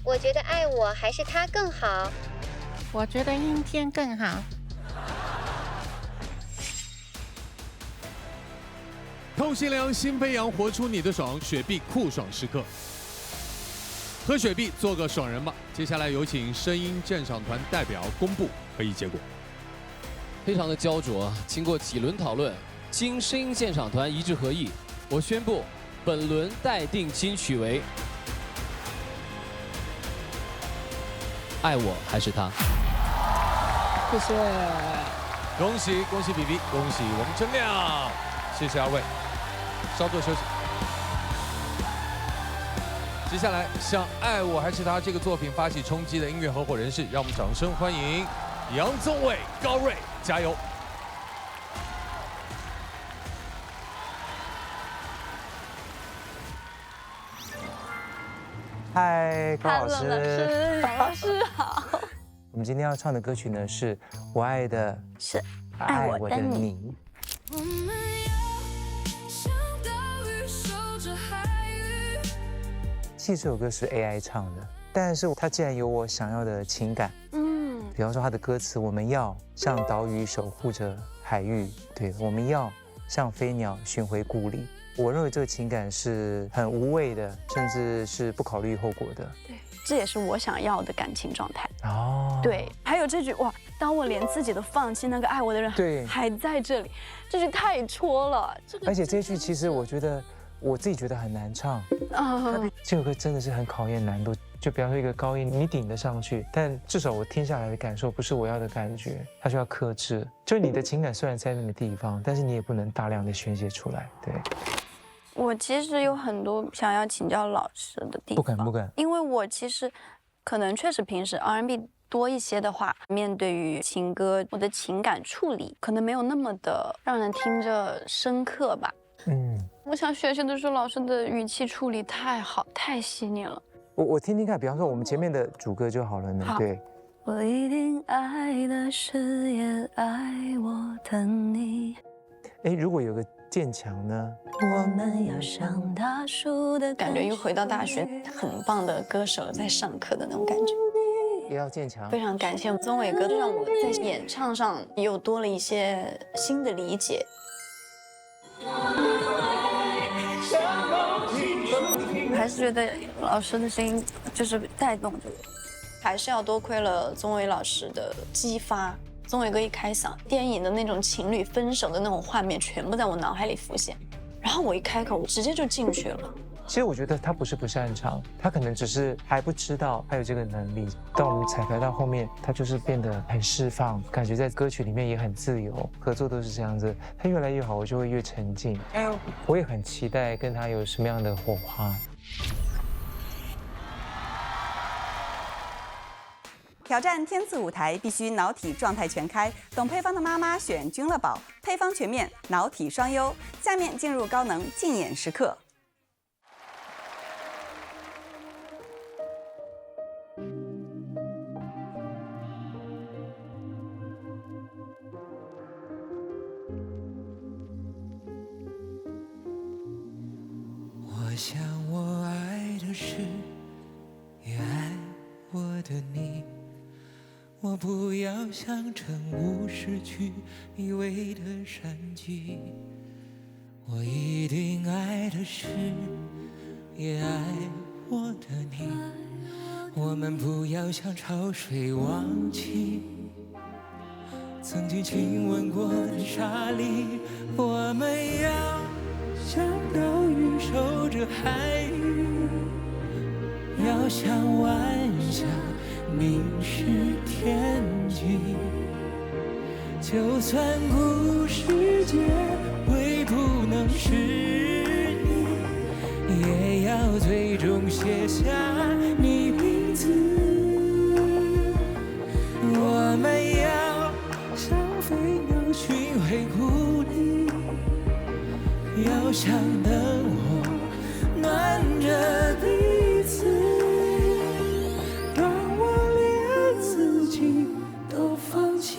我觉得爱我还是他更好。我觉得阴天更好。透心凉，心飞扬，活出你的爽，雪碧酷爽时刻。喝雪碧，做个爽人吧。接下来有请声音鉴赏团代表公布合议结果。非常的焦灼，经过几轮讨论，经声音鉴赏团一致合议，我宣布本轮待定金曲为《爱我还是他》。谢谢，恭喜恭喜比比，恭喜王铮亮，谢谢2位，稍作休息。接下来向《爱我还是他》这个作品发起冲击的音乐合伙人士，让我们掌声欢迎杨宗纬、高睿，加油！嗨，高老师，杨老师好。我们今天要唱的歌曲呢，是我爱的是爱我的你。其实这首歌是 AI 唱的，但是它既然有我想要的情感，比方说它的歌词，我们要像岛屿守护着海域，对，我们要像飞鸟寻回故里。我认为这个情感是很无畏的，甚至是不考虑后果的。对，这也是我想要的感情状态。哦，对，还有这句哇，当我连自己都放弃，那个爱我的人对还在这里，这句太戳了。而且这句其实我觉得我自己觉得很难唱。这首歌真的是很考验难度。就比方说一个高音，你顶得上去，但至少我听下来的感受不是我要的感觉，它需要克制。就你的情感虽然在那个地方，但是你也不能大量的宣泄出来。对，我其实有很多想要请教老师的地方。不敢，因为我其实可能确实平时 R&B 多一些的话，面对于情歌，我的情感处理可能没有那么的让人听着深刻吧。我想学习的是老师的语气处理太好，太细腻了。我听听看，比方说我们前面的主歌就好了呢。对。我一定爱的是也爱我的你。如果有个渐强呢？我们要像大树的感觉，又回到大学，很棒的歌手在上课的那种感觉。也要渐强。非常感谢宗纬哥，让我在演唱上又多了一些新的理解。还是觉得老师的声音就是带动着我。还是要多亏了宗纬老师的激发。宗纬哥一开嗓，电影的那种情侣分手的那种画面全部在我脑海里浮现，然后我一开口，我直接就进去了。其实我觉得他不是不擅长，他可能只是还不知道他有这个能力。当我们彩排到后面，他就是变得很释放，感觉在歌曲里面也很自由。合作都是这样子，他越来越好，我就会越沉浸。我也很期待跟他有什么样的火花。挑战天赐舞台必须脑体状态全开，懂配方的妈妈选君乐宝，配方全面，脑体双优。下面进入高能竞演时刻。我想我爱的是，也爱我的你。我不要像成无失去以为的闪击，我一定爱的是，也爱我的你。我们不要像潮水忘记曾经亲吻过的沙砾，我们要像岛屿守着海域，要像晚霞凝视天际。就算故事结尾不能是你，也要最终写下你名字。我们要像飞鸟寻回故里，要像灯火暖着彼此。当我连自己都放弃，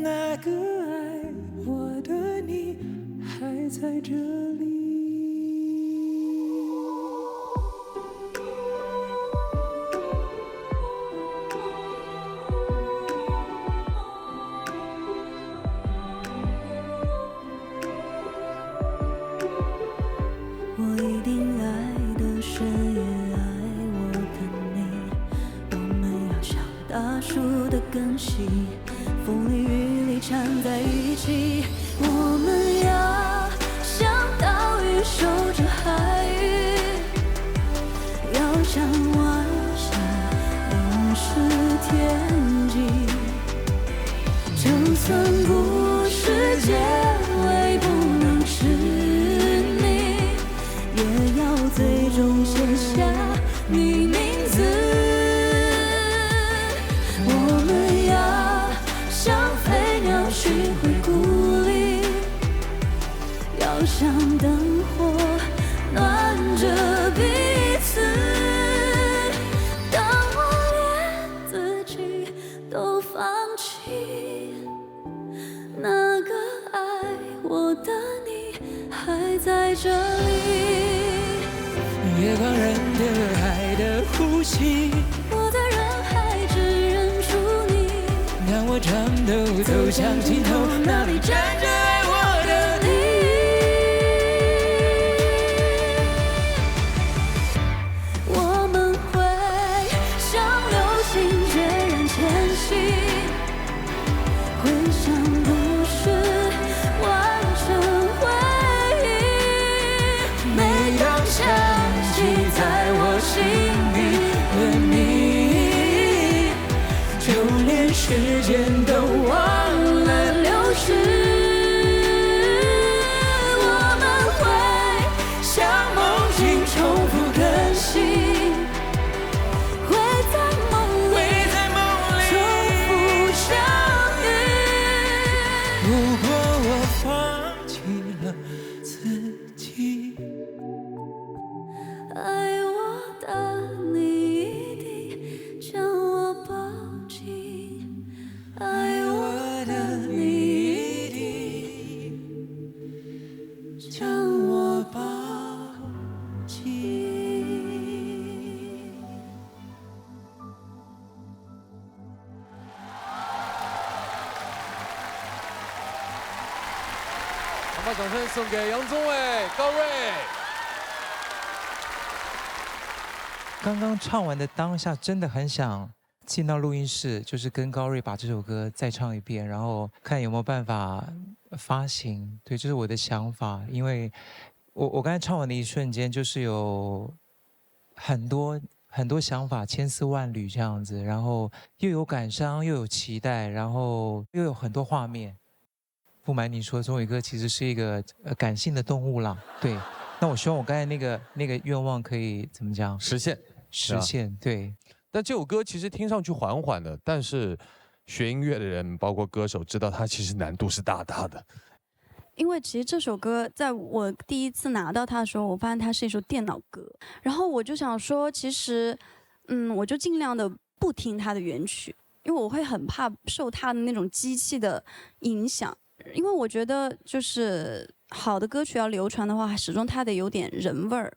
那个爱我的你还在这里。我一定爱的深，也爱我的你。我们要像大树的根系，风里雨里缠在一起。我们要像岛屿守着海域，要像晚霞凝视天际。就算故事结尾不能是你，也要最终写下你名字。我们要像飞鸟寻回故里，要像灯火暖着彼此。当我连自己都放弃，那个爱我的你还在这里。月光人的爱的呼吸，我在人海只认出你。当我颤抖走向尽头，那里站着爱我的你。我们会像流星决然前行，会像故事完成回忆。每当想起在我心底的你，就连时间都忘了流逝。我们会像梦境重复更新，会在梦里重复相遇。如果我放弃了自己，爱我的你一定将我抱紧，爱我的你一定将我抱紧。我们把掌声送给杨宗纬、高睿。刚刚唱完的当下，真的很想进到录音室，就是跟高瑞把这首歌再唱一遍，然后看有没有办法发行。对，这是我的想法，因为我刚才唱完的一瞬间，就是有很多想法，千丝万缕这样子，然后又有感伤，又有期待，然后又有很多画面。不瞒你说，宗纬哥其实是一个感性的动物啦。对，那我希望我刚才那个愿望可以怎么讲？实现。对。但这首歌其实听上去缓缓的，但是学音乐的人，包括歌手，知道它其实难度是大的。因为其实这首歌在我第一次拿到它的时候，我发现它是一首电脑歌，然后我就想说，其实，我就尽量的不听它的原曲，因为我会很怕受它的那种机器的影响，因为我觉得就是好的歌曲要流传的话，始终它得有点人味儿。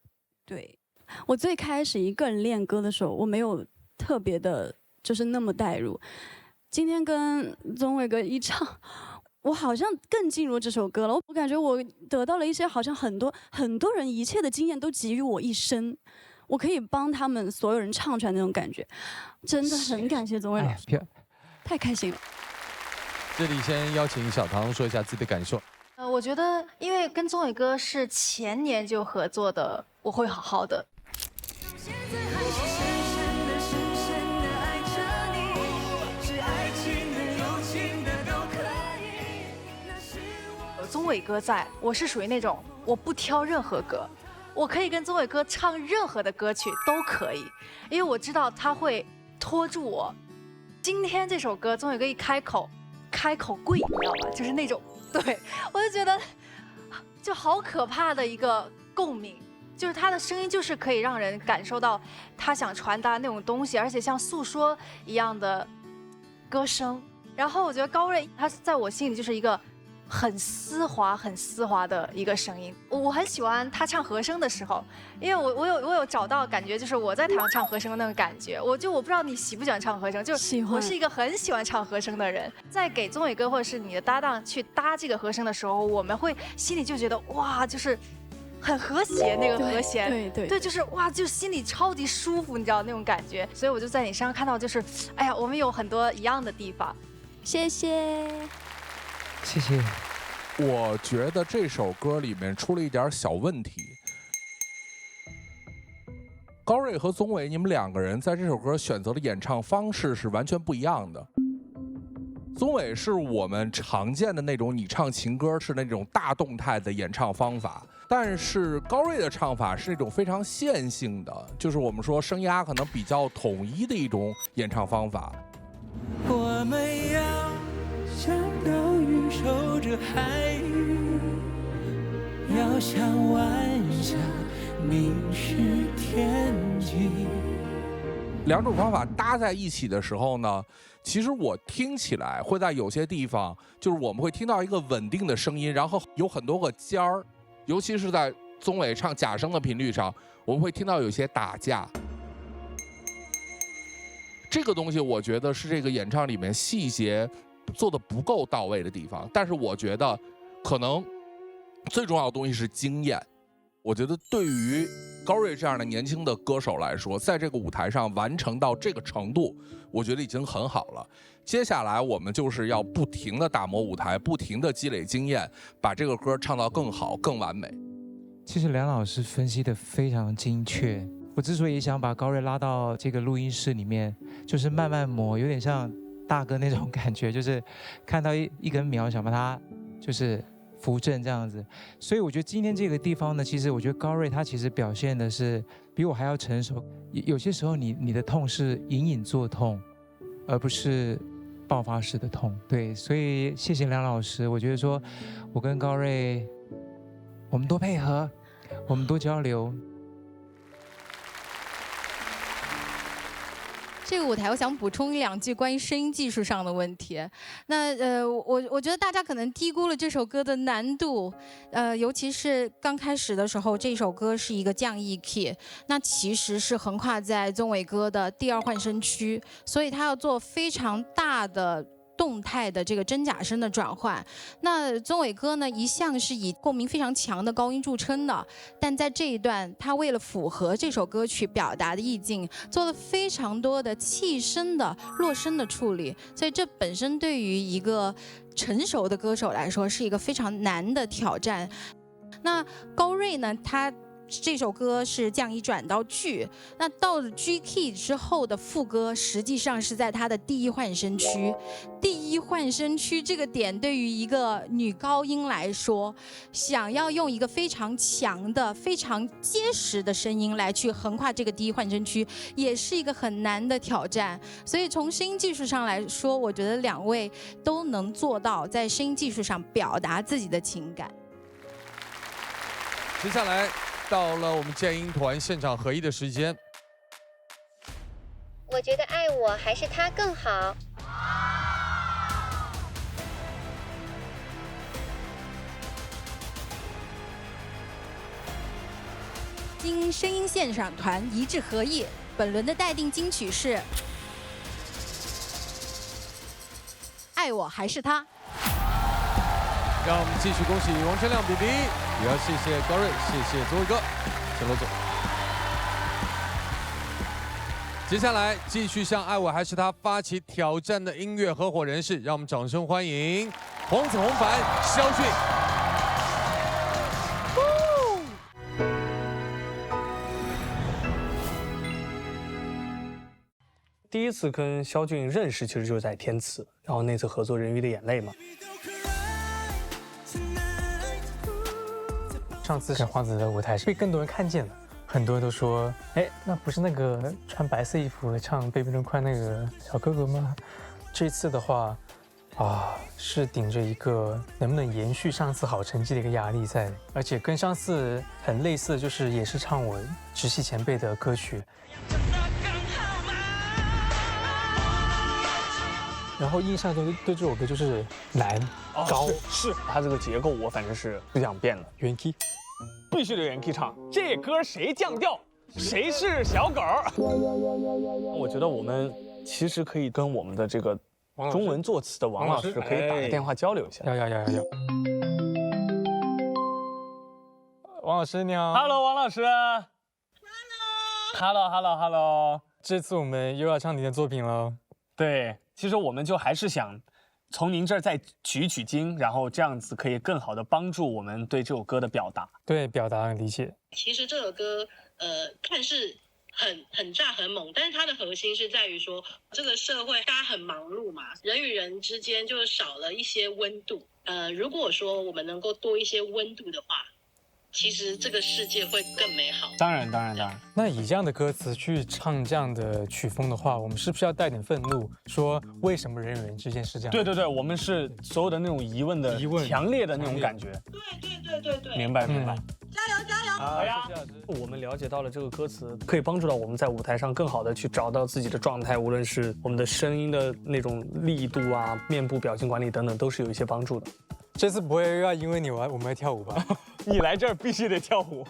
对，我最开始一个人练歌的时候，我没有特别的，就是那么带入。今天跟宗纬哥一唱。我好像更进入这首歌了，我感觉我得到了一些好像很多人一切的经验都集于我一身，我可以帮他们所有人唱出来那种感觉，真的很感谢宗纬老师，太开心了。这里先邀请小唐说一下自己的感受。我觉得因为跟宗纬哥是前年就合作的，我会好好的。宗纬哥在，我是属于那种我不挑任何歌，我可以跟宗纬哥唱任何的歌曲都可以，因为我知道他会拖住我。今天这首歌，宗纬哥一开口跪，你知道吧？就是那种，对我就觉得就好可怕的一个共鸣，就是他的声音就是可以让人感受到他想传达那种东西，而且像诉说一样的歌声。然后我觉得高瑞他在我心里就是一个很丝滑的一个声音，我很喜欢他唱和声的时候，因为我有找到感觉，就是我在台上唱和声的那个感觉。我不知道你喜不喜欢唱和声，就是我是一个很喜欢唱和声的人。在给宗纬哥或者是你的搭档去搭这个和声的时候，我们会心里就觉得哇，就是很和谐那个和弦，对，就是哇，就心里超级舒服，你知道那种感觉。所以我就在你身上看到，就是哎呀，我们有很多一样的地方。谢谢。谢谢。我觉得这首歌里面出了一点小问题。高瑞和宗纬，你们两个人在这首歌选择的演唱方式是完全不一样的。宗纬是我们常见的那种，你唱情歌是那种大动态的演唱方法，但是高瑞的唱法是那种非常线性的，就是我们说声压可能比较统一的一种演唱方法。我们要像岛屿守着海域，要像晚霞凝视天际。两种方法搭在一起的时候呢，其实我听起来会在有些地方，就是我们会听到一个稳定的声音，然后有很多个尖儿，尤其是在宗纬唱假声的频率上，我们会听到有些打架。这个东西我觉得是这个演唱里面细节做的不够到位的地方，但是我觉得可能最重要的东西是经验。我觉得对于高瑞这样的年轻的歌手来说，在这个舞台上完成到这个程度，我觉得已经很好了。接下来我们就是要不停的打磨舞台，不停的积累经验，把这个歌唱到更好更完美。其实梁老师分析的非常精确。我之所以想把高瑞拉到这个录音室里面，就是慢慢磨，有点像大哥那种感觉，就是看到一根苗想把它就是扶正这样子。所以我觉得今天这个地方呢，其实我觉得高瑞他其实表现的是比我还要成熟。有些时候你的痛是隐隐作痛，而不是爆发式的痛。对，所以谢谢梁老师。我觉得说我跟高瑞，我们多配合，我们多交流。这个舞台，我想补充1-2句关于声音技术上的问题。那我觉得大家可能低估了这首歌的难度，尤其是刚开始的时候，这首歌是一个降 E key， 那其实是横跨在宗纬歌的第2换声区，所以他要做非常大的动态的这个真假声的转换。那宗纬哥呢，一向是以共鸣非常强的高音著称的，但在这一段，他为了符合这首歌曲表达的意境，做了非常多的气声的落声的处理，所以这本身对于一个成熟的歌手来说是一个非常难的挑战。那高睿呢，他这首歌是降一转到 G， 那到了 G key 之后的副歌，实际上是在他的第一换声区。第一换声区这个点，对于一个女高音来说，想要用一个非常强的、非常结实的声音来去横跨这个第一换声区，也是一个很难的挑战。所以从声音技术上来说，我觉得两位都能做到在声音技术上表达自己的情感。接下来到了我们建音团现场合一的时间。我觉得爱我还是他更好。经声音现场团一致合议，本轮的待定金曲是《爱我还是他》。让我们继续恭喜王铮亮 BB， 也要谢谢高睿，谢谢宗纬哥，谢罗总。接下来继续向爱我还是他发起挑战的音乐合伙人是，让我们掌声欢迎黄子弘凡、肖俊。第一次跟肖俊认识，其实就是在天赐，然后那次合作《人鱼的眼泪》嘛。上次跟黄子的舞台是被更多人看见了，很多人都说，哎，那不是那个穿白色衣服唱《Baby Don't Cry》那个小哥哥吗？这次的话，是顶着一个能不能延续上次好成绩的一个压力在，而且跟上次很类似，就是也是唱我直系前辈的歌曲。然后印象中对这首歌就是难、高，是它这个结构我反正是不想变了，原 key 必须得原 key 唱。这歌谁降调，谁是小狗？我觉得我们其实可以跟我们的这个中文作词的王老师可以打个电话交流一下。要。王老师你好。Hello， 王老师。Hello。这次我们又要唱你的作品了。对。其实我们就还是想从您这儿再取经，然后这样子可以更好的帮助我们对这首歌的表达。对，表达理解。其实这首歌，看似很炸很猛，但是它的核心是在于说，这个社会大家很忙碌嘛，人与人之间就少了一些温度。如果说我们能够多一些温度的话，其实这个世界会更美好。当然。那以这样的歌词去唱这样的曲风的话，我们是不是要带点愤怒，说为什么人与人之间是这样？对，我们是所有的那种疑问，强烈的那种感觉。对。明白。加油！好呀。我们了解到了这个歌词可以帮助到我们在舞台上更好的去找到自己的状态，无论是我们的声音的那种力度啊、面部表情管理等等，都是有一些帮助的。这次不会又要因为我们要跳舞吧？你来这儿必须得跳舞。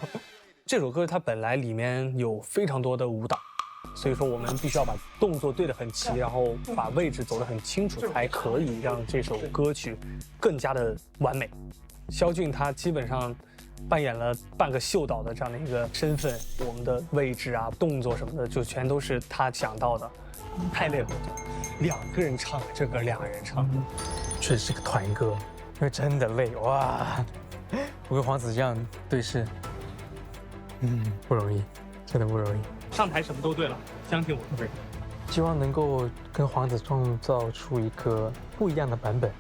这首歌它本来里面有非常多的舞蹈，所以说我们必须要把动作对得很齐，然后把位置走得很清楚，才可以让这首歌曲更加的完美。肖俊他基本上扮演了半个秀导的这样的一个身份，我们的位置啊、动作什么的，就全都是他想到的。太累了，2个人唱这歌，2个人唱，确实是个团歌。因为真的累哇！我跟黄子这样对视，不容易，真的不容易。上台什么都对了，相信我。对，希望能够跟黄子创造出一个不一样的版本。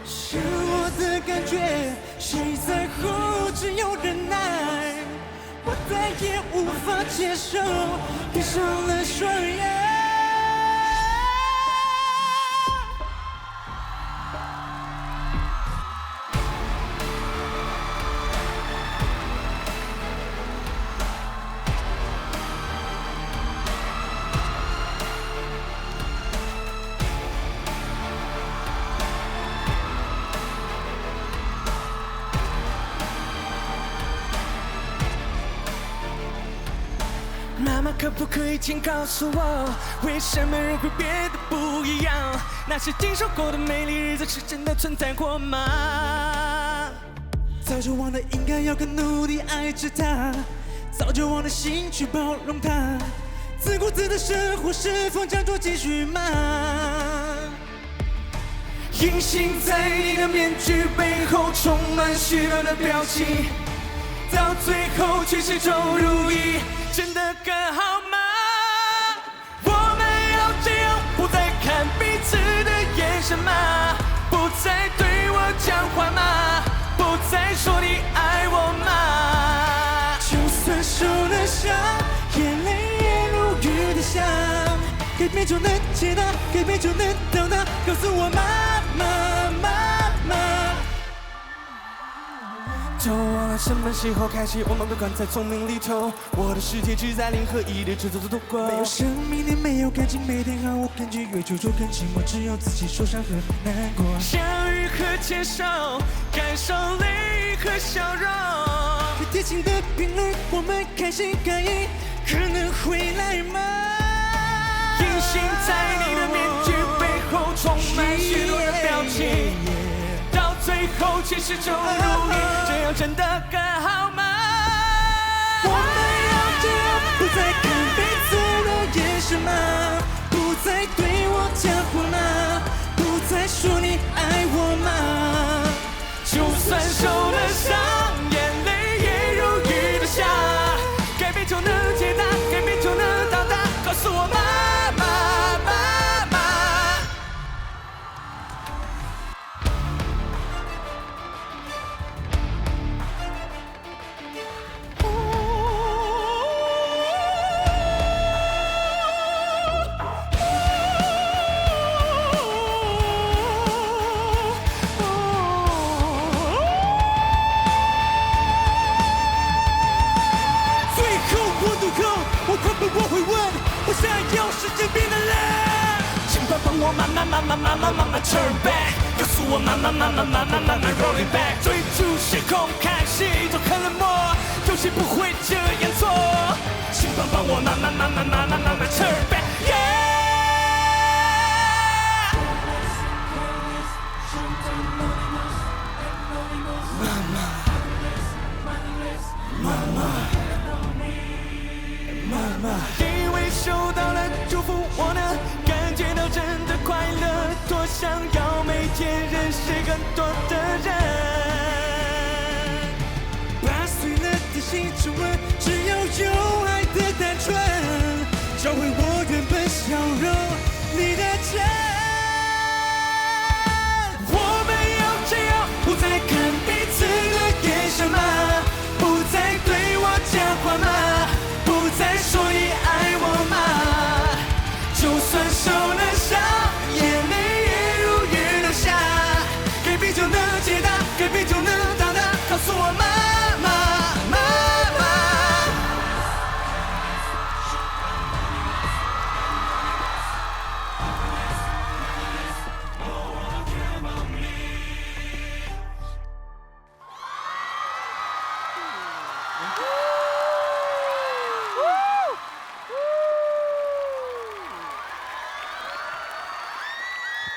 是我的感觉，谁在乎？只有忍耐，我再也无法接受，闭上了双眼。妈妈，可不可以请告诉我，为什么人会变得不一样？那些经受过的美丽日子是真的存在过吗？早就忘了应该要更努力爱着她，早就忘了心去包容她，自顾自的生活是否叫做继续吗？隐形在你的面具背后，充满许多的表情，到最后却始终如一，真的更好吗？我们要这样，不再看彼此的眼神吗？不再对我讲话吗？不再说你爱我吗？就算受了伤，眼泪也如雨的下，改变就能解答，改变就能到达，告诉我妈妈妈妈。都忘了什么时候开始，我们被关在聪明里头。我的世界只在零和一的节奏度过。没有生命力，没有感情，每天毫无感觉，越久就更寂寞，只有自己受伤和难过。相遇和牵手，感受泪和笑容。最贴近的频率，我们开心感应，可能会来吗？隐形在你的面具背后，充满许多的表情。最后却始终如一，这样真的更好吗？我们要这样，不再看彼此的眼神吗？不再对我讲话吗？不再说你爱我吗？就算受了伤，眼泪也如雨的下，改变就能解答，改变就能到达，告诉我妈妈妈妈。我会问，我想要是这边的人，请帮我妈妈妈妈妈妈妈妈 turn back， 告诉我妈妈妈妈妈妈妈妈 rolling back， 追逐时空看戏都很冷漠，有些不会这样做，请帮我妈妈妈妈妈妈妈妈 turn back，yeah。因为收到了祝福，我能感觉到真的快乐，多想要每天认识更多的人，把碎了的心重温，只要有爱的单纯，找回我原本笑容里的真。我们要这样，不再看彼此的眼神吗？不再对我讲话吗？不再说你爱我吗？就算受了伤，眼泪也如雨流下，改变就能解答，改变就能到达，告诉我妈妈妈妈。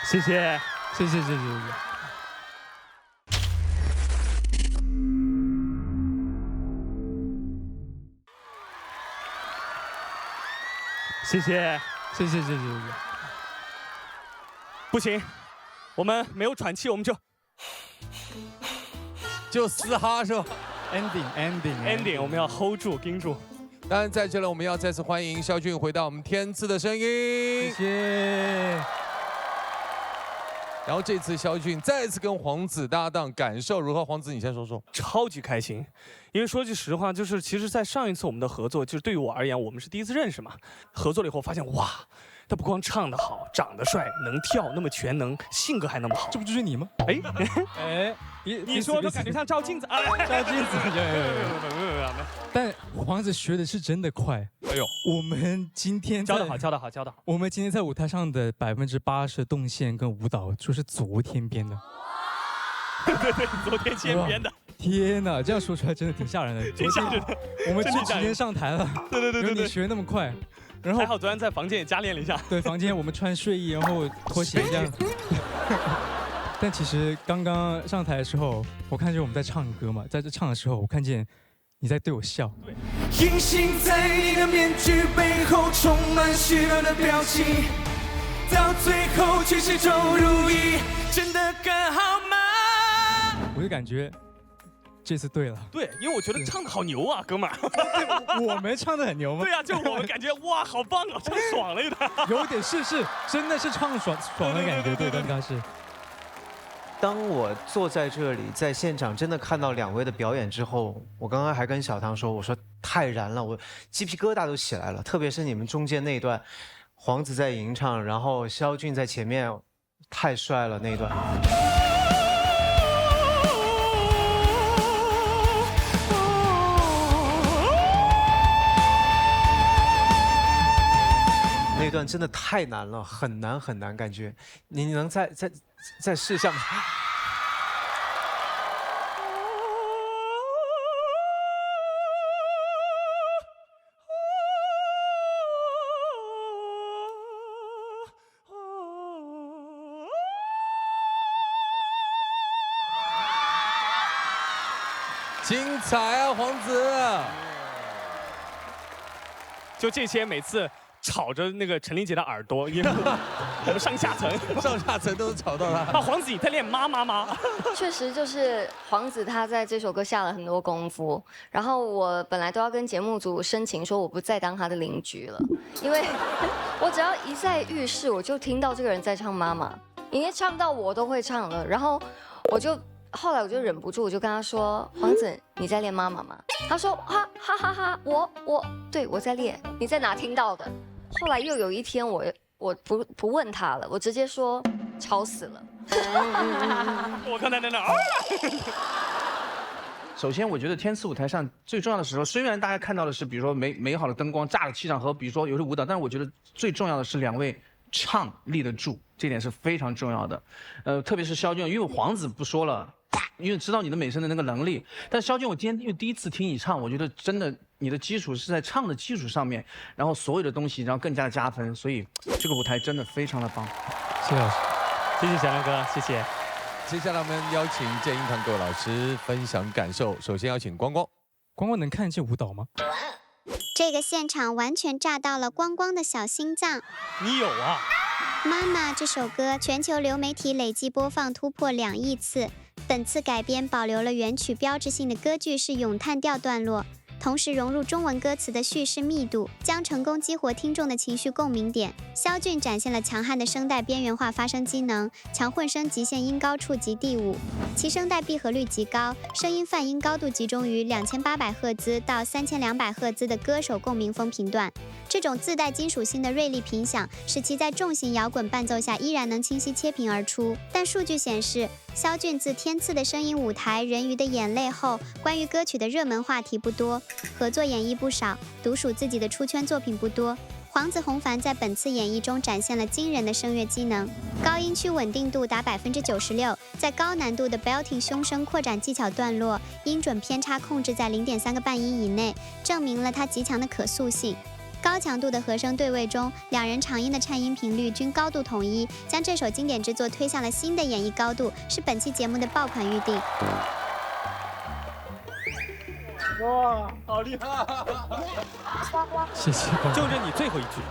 谢谢，谢谢。谢谢。不行，我们没有喘气，我们就嘶哈是吧 ？ending， 我们要 hold 住，盯住。当然，在这里我们要再次欢迎肖俊回到我们天赐的声音，谢谢。然后这次肖俊再次跟黄子搭档，感受如何？黄子，你先说说。超级开心，因为说句实话，就是其实，在上一次我们的合作，就是对于我而言，我们是第一次认识嘛。合作了以后发现，哇，他不光唱得好，长得帅，能跳，那么全能，性格还那么好，这不就是你吗？哎，你说都感觉像照镜子啊，照镜子。但黄子学的是真的快。哎呦，我们今天教得好。我们今天在舞台上的80%动线跟舞蹈就是昨天编的。对，昨天现编的。天哪，这样说出来真的挺吓人的。挺吓人的。我们这几天上台了。对。你学那么快，然后还好昨天在房间也加练了一下。对，房间我们穿睡衣，然后拖鞋这样。但其实刚刚上台的时候，我看见我们在唱歌嘛，在这唱的时候，我看见你在对我笑。隐形在你的面具背后，充满许多的表情，到最后却始终如一，真的更好吗？我就感觉这次对了。对，因为我觉得唱的好牛啊，哥们儿。我们唱的很牛吗？对啊，就我们感觉哇，好棒啊，唱爽了一点。有点是，真的是唱爽的感觉，对，刚刚是。当我坐在这里，在现场真的看到2位的表演之后，我刚刚还跟小唐说，我说太燃了，我鸡皮疙瘩都起来了。特别是你们中间那一段，黄子在吟唱，然后肖俊在前面，太帅了那一段。那段真的太难了，很难，感觉你能再试一下吗？精彩啊，黄子！就这些，每次吵着那个陈琳姐的耳朵，因为我们上下层都吵到她。啊，黄子你在练妈。确实就是黄子他在这首歌下了很多功夫，然后我本来都要跟节目组申请说我不再当他的邻居了，因为我只要一在浴室我就听到这个人在唱妈妈，因为唱到我都会唱了，然后后来我就忍不住，我就跟他说：“黄子，你在练妈妈吗？”他说：“哈，对我在练。你在哪听到的？”后来又有一天，我不问他了，我直接说：“吵死了。”我刚才在那儿。首先，我觉得天赐舞台上最重要的时候，虽然大家看到的是，比如说美好的灯光、炸的气场和比如说有的舞蹈，但是我觉得最重要的是2位唱立得住，这点是非常重要的。特别是肖俊，因为黄子不说了。因为知道你的美声的那个能力，但肖俊，我今天因为第一次听你唱，我觉得真的你的基础是在唱的基础上面，然后所有的东西，然后更加的加分，所以这个舞台真的非常的棒。谢老师，谢谢小亮哥，谢谢。接下来我们邀请建英团各位老师分享感受。首先邀请光光，光光能看见舞蹈吗？这个现场完全炸到了光光的小心脏。你有啊？妈妈这首歌全球流媒体累计播放突破2亿次。本次改编保留了原曲标志性的歌句式咏叹调段落，同时融入中文歌词的叙事密度，将成功激活听众的情绪共鸣点。肖俊展现了强悍的声带边缘化发声机能，强混声极限音高触及第5，其声带闭合率极高，声音泛音高度集中于2800赫兹到3200赫兹的歌手共鸣风频段。这种自带金属性的锐利频响，使其在重型摇滚伴奏下依然能清晰切屏而出。但数据显示，肖俊自天赐的声音舞台《人鱼的眼泪》后，关于歌曲的热门话题不多，合作演绎不少，独属自己的出圈作品不多。黄子弘凡在本次演绎中展现了惊人的声乐机能，高音区稳定度达96%，在高难度的 belting 胸声扩展技巧段落，音准偏差控制在0.3个半音以内，证明了他极强的可塑性。高强度的和声对位中，2人长音的颤音频率均高度统一，将这首经典之作推向了新的演绎高度，是本期节目的爆款预定。哇，好厉害！谢谢。就着你最后一句。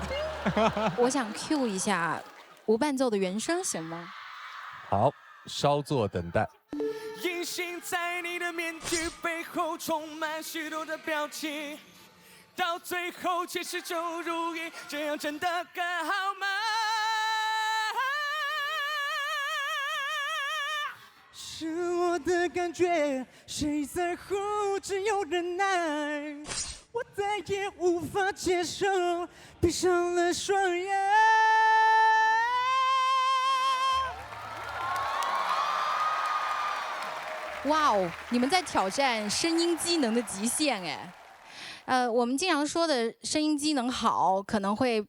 我想 cue 一下无伴奏的原声，行吗？好，稍作等待。隐形在你的面具背后，充满许多的表情。到最后却始终如一，这样真的更好吗？是我的感觉，谁在乎？只有忍耐，我再也无法接受，闭上了双眼。哇哦，你们在挑战声音机能的极限哎！我们经常说的声音机能好，可能会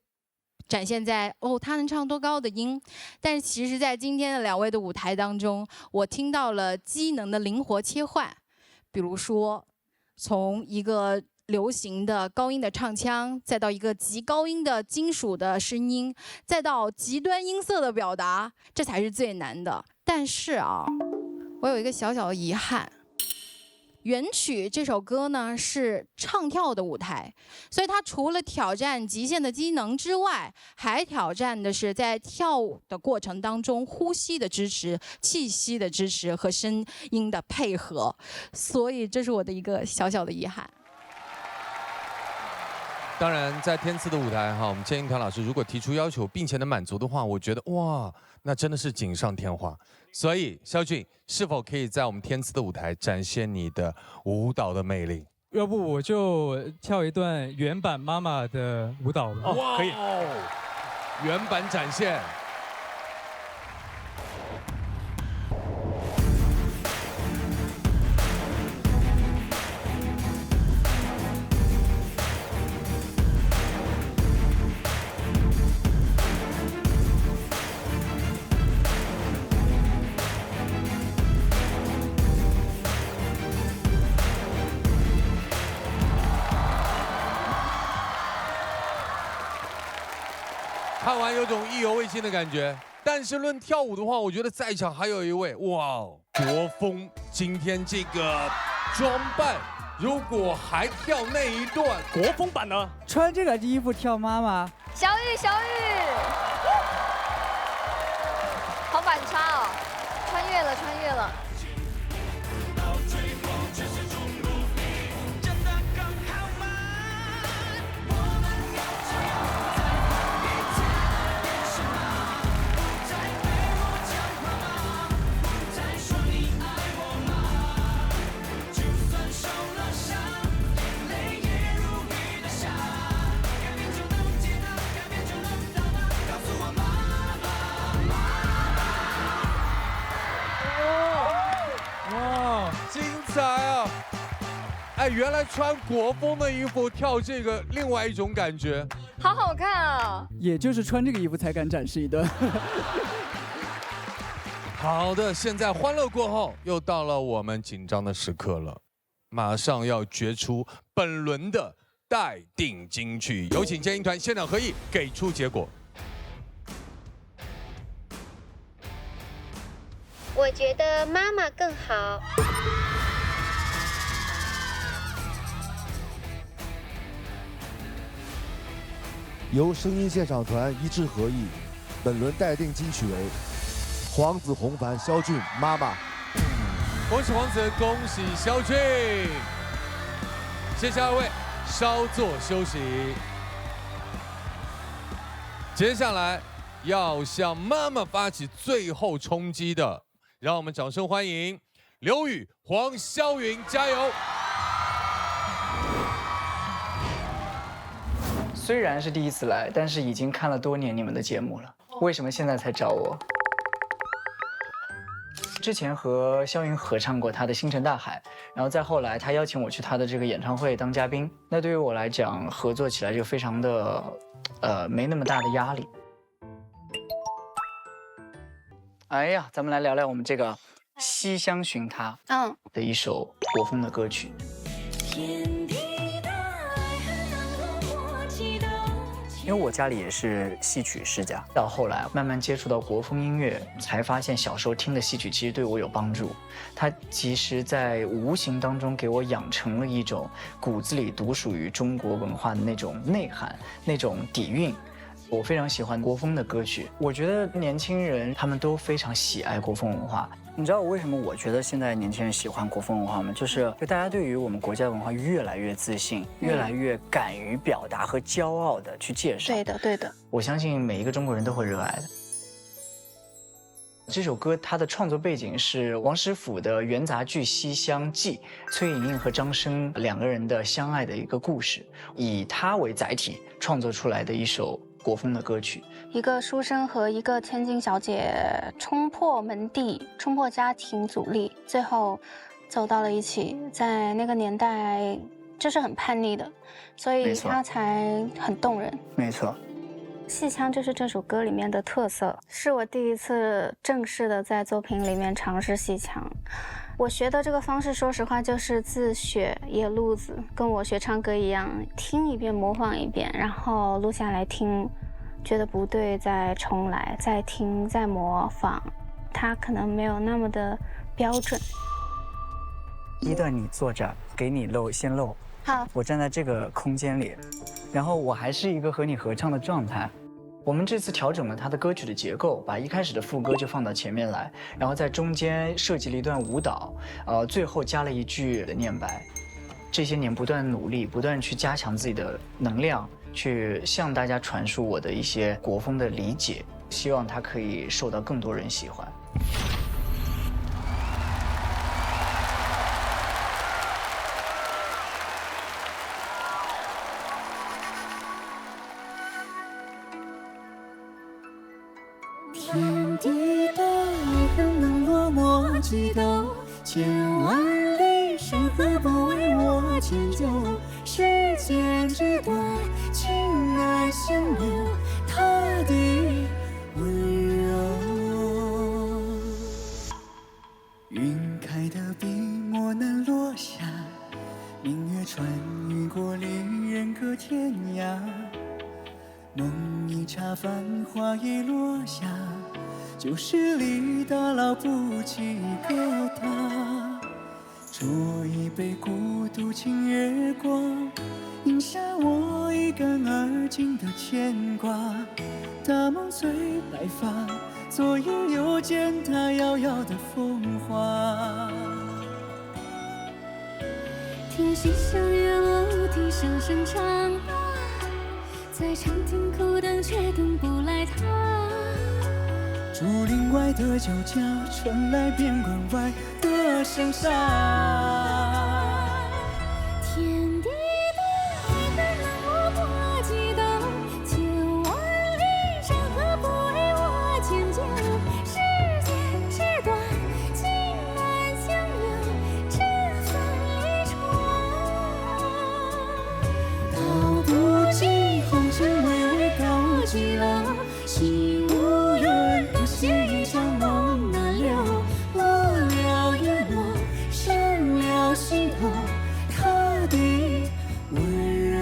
展现在他能唱多高的音，但是其实在今天的2位的舞台当中，我听到了机能的灵活切换，比如说从一个流行的高音的唱腔，再到一个极高音的金属的声音，再到极端音色的表达，这才是最难的。但是啊，我有一个小小的遗憾。原曲这首歌呢是唱跳的舞台，所以它除了挑战极限的机能之外，还挑战的是在跳舞的过程当中呼吸的支持、气息的支持和声音的配合，所以这是我的一个小小的遗憾。当然，在天赐的舞台哈，我们建议团老师如果提出要求并且能满足的话，我觉得哇，那真的是锦上添花。所以肖俊是否可以在我们天赐的舞台展现你的舞蹈的魅力？要不我就跳一段原版妈妈的舞蹈吧。哇，可以，原版展现。看完有种意犹未尽的感觉，但是论跳舞的话，我觉得在场还有一位哇，国风今天这个装扮，如果还跳那一段国风版呢？穿这个衣服跳妈妈，小雨，好反差哦，穿越了。哎，原来穿国风的衣服跳这个，另外一种感觉，好好看啊！也就是穿这个衣服才敢展示一段。好的，现在欢乐过后，又到了我们紧张的时刻了，马上要决出本轮的待定金曲，有请建议团现场合议给出结果。我觉得妈妈更好。由声音现场团一致合议，本轮待定金曲为黄子弘凡、肖俊妈妈。恭喜黄子，恭喜肖俊。谢谢二位，稍作休息。接下来要向妈妈发起最后冲击的，让我们掌声欢迎刘宇、黄霄云，加油！虽然是第一次来，但是已经看了多年你们的节目了。为什么现在才找我？之前和肖云合唱过他的《星辰大海》，然后再后来他邀请我去他的这个演唱会当嘉宾。那对于我来讲，合作起来就非常的，没那么大的压力。哎呀，咱们来聊聊我们这个《西厢寻他》的一首国风的歌曲。因为我家里也是戏曲世家，到后来慢慢接触到国风音乐，才发现小时候听的戏曲其实对我有帮助。它其实在无形当中给我养成了一种骨子里独属于中国文化的那种内涵、那种底蕴。我非常喜欢国风的歌曲，我觉得年轻人他们都非常喜爱国风文化。你知道为什么我觉得现在年轻人喜欢国风文化吗？就大家对于我们国家文化越来越自信，越来越敢于表达和骄傲的去介绍。对的。我相信每一个中国人都会热爱的。这首歌它的创作背景是王实甫的元杂剧《西厢记》，崔莹莹和张生两个人的相爱的一个故事，以它为载体创作出来的一首国风的歌曲。一个书生和一个千金小姐冲破门第，冲破家庭阻力，最后走到了一起。在那个年代，就是很叛逆的，所以他才很动人。没错。戏腔就是这首歌里面的特色，是我第一次正式的在作品里面尝试戏腔。我学的这个方式，说实话就是自学野路子，跟我学唱歌一样，听一遍模仿一遍，然后录下来听，觉得不对再重来，再听再模仿，它可能没有那么的标准。一段你坐着，给你露，先露。好，我站在这个空间里，然后我还是一个和你合唱的状态。我们这次调整了它的歌曲的结构，把一开始的副歌就放到前面来，然后在中间设计了一段舞蹈，最后加了一句的念白。这些年不断努力，不断去加强自己的能量，去向大家传输我的一些国风的理解，希望它可以受到更多人喜欢。天地的爱恨能落寞几斗，千万里山河不为我迁就。世间之短，情爱相留，他的温柔。云开的笔墨难落下，明月穿越过恋人隔天涯。梦一刹，繁华已落下，旧时里打捞不起疙瘩。酌一杯孤独清月光，饮下我一干而尽的牵挂。大梦最白发，昨夜又见他遥遥的风华。听西厢月楼笛声声唱罢，在长亭苦等，却等不来他。竹林外的酒家，传来边关外的声沙。天地的爱恨能落魄几斗，千万里山河不为我迁就。世间之短，情难相留，这份离愁。道不尽红尘巍巍高几楼，心无缘不写一场梦难留。落了叶落，伤了心头，他的温柔。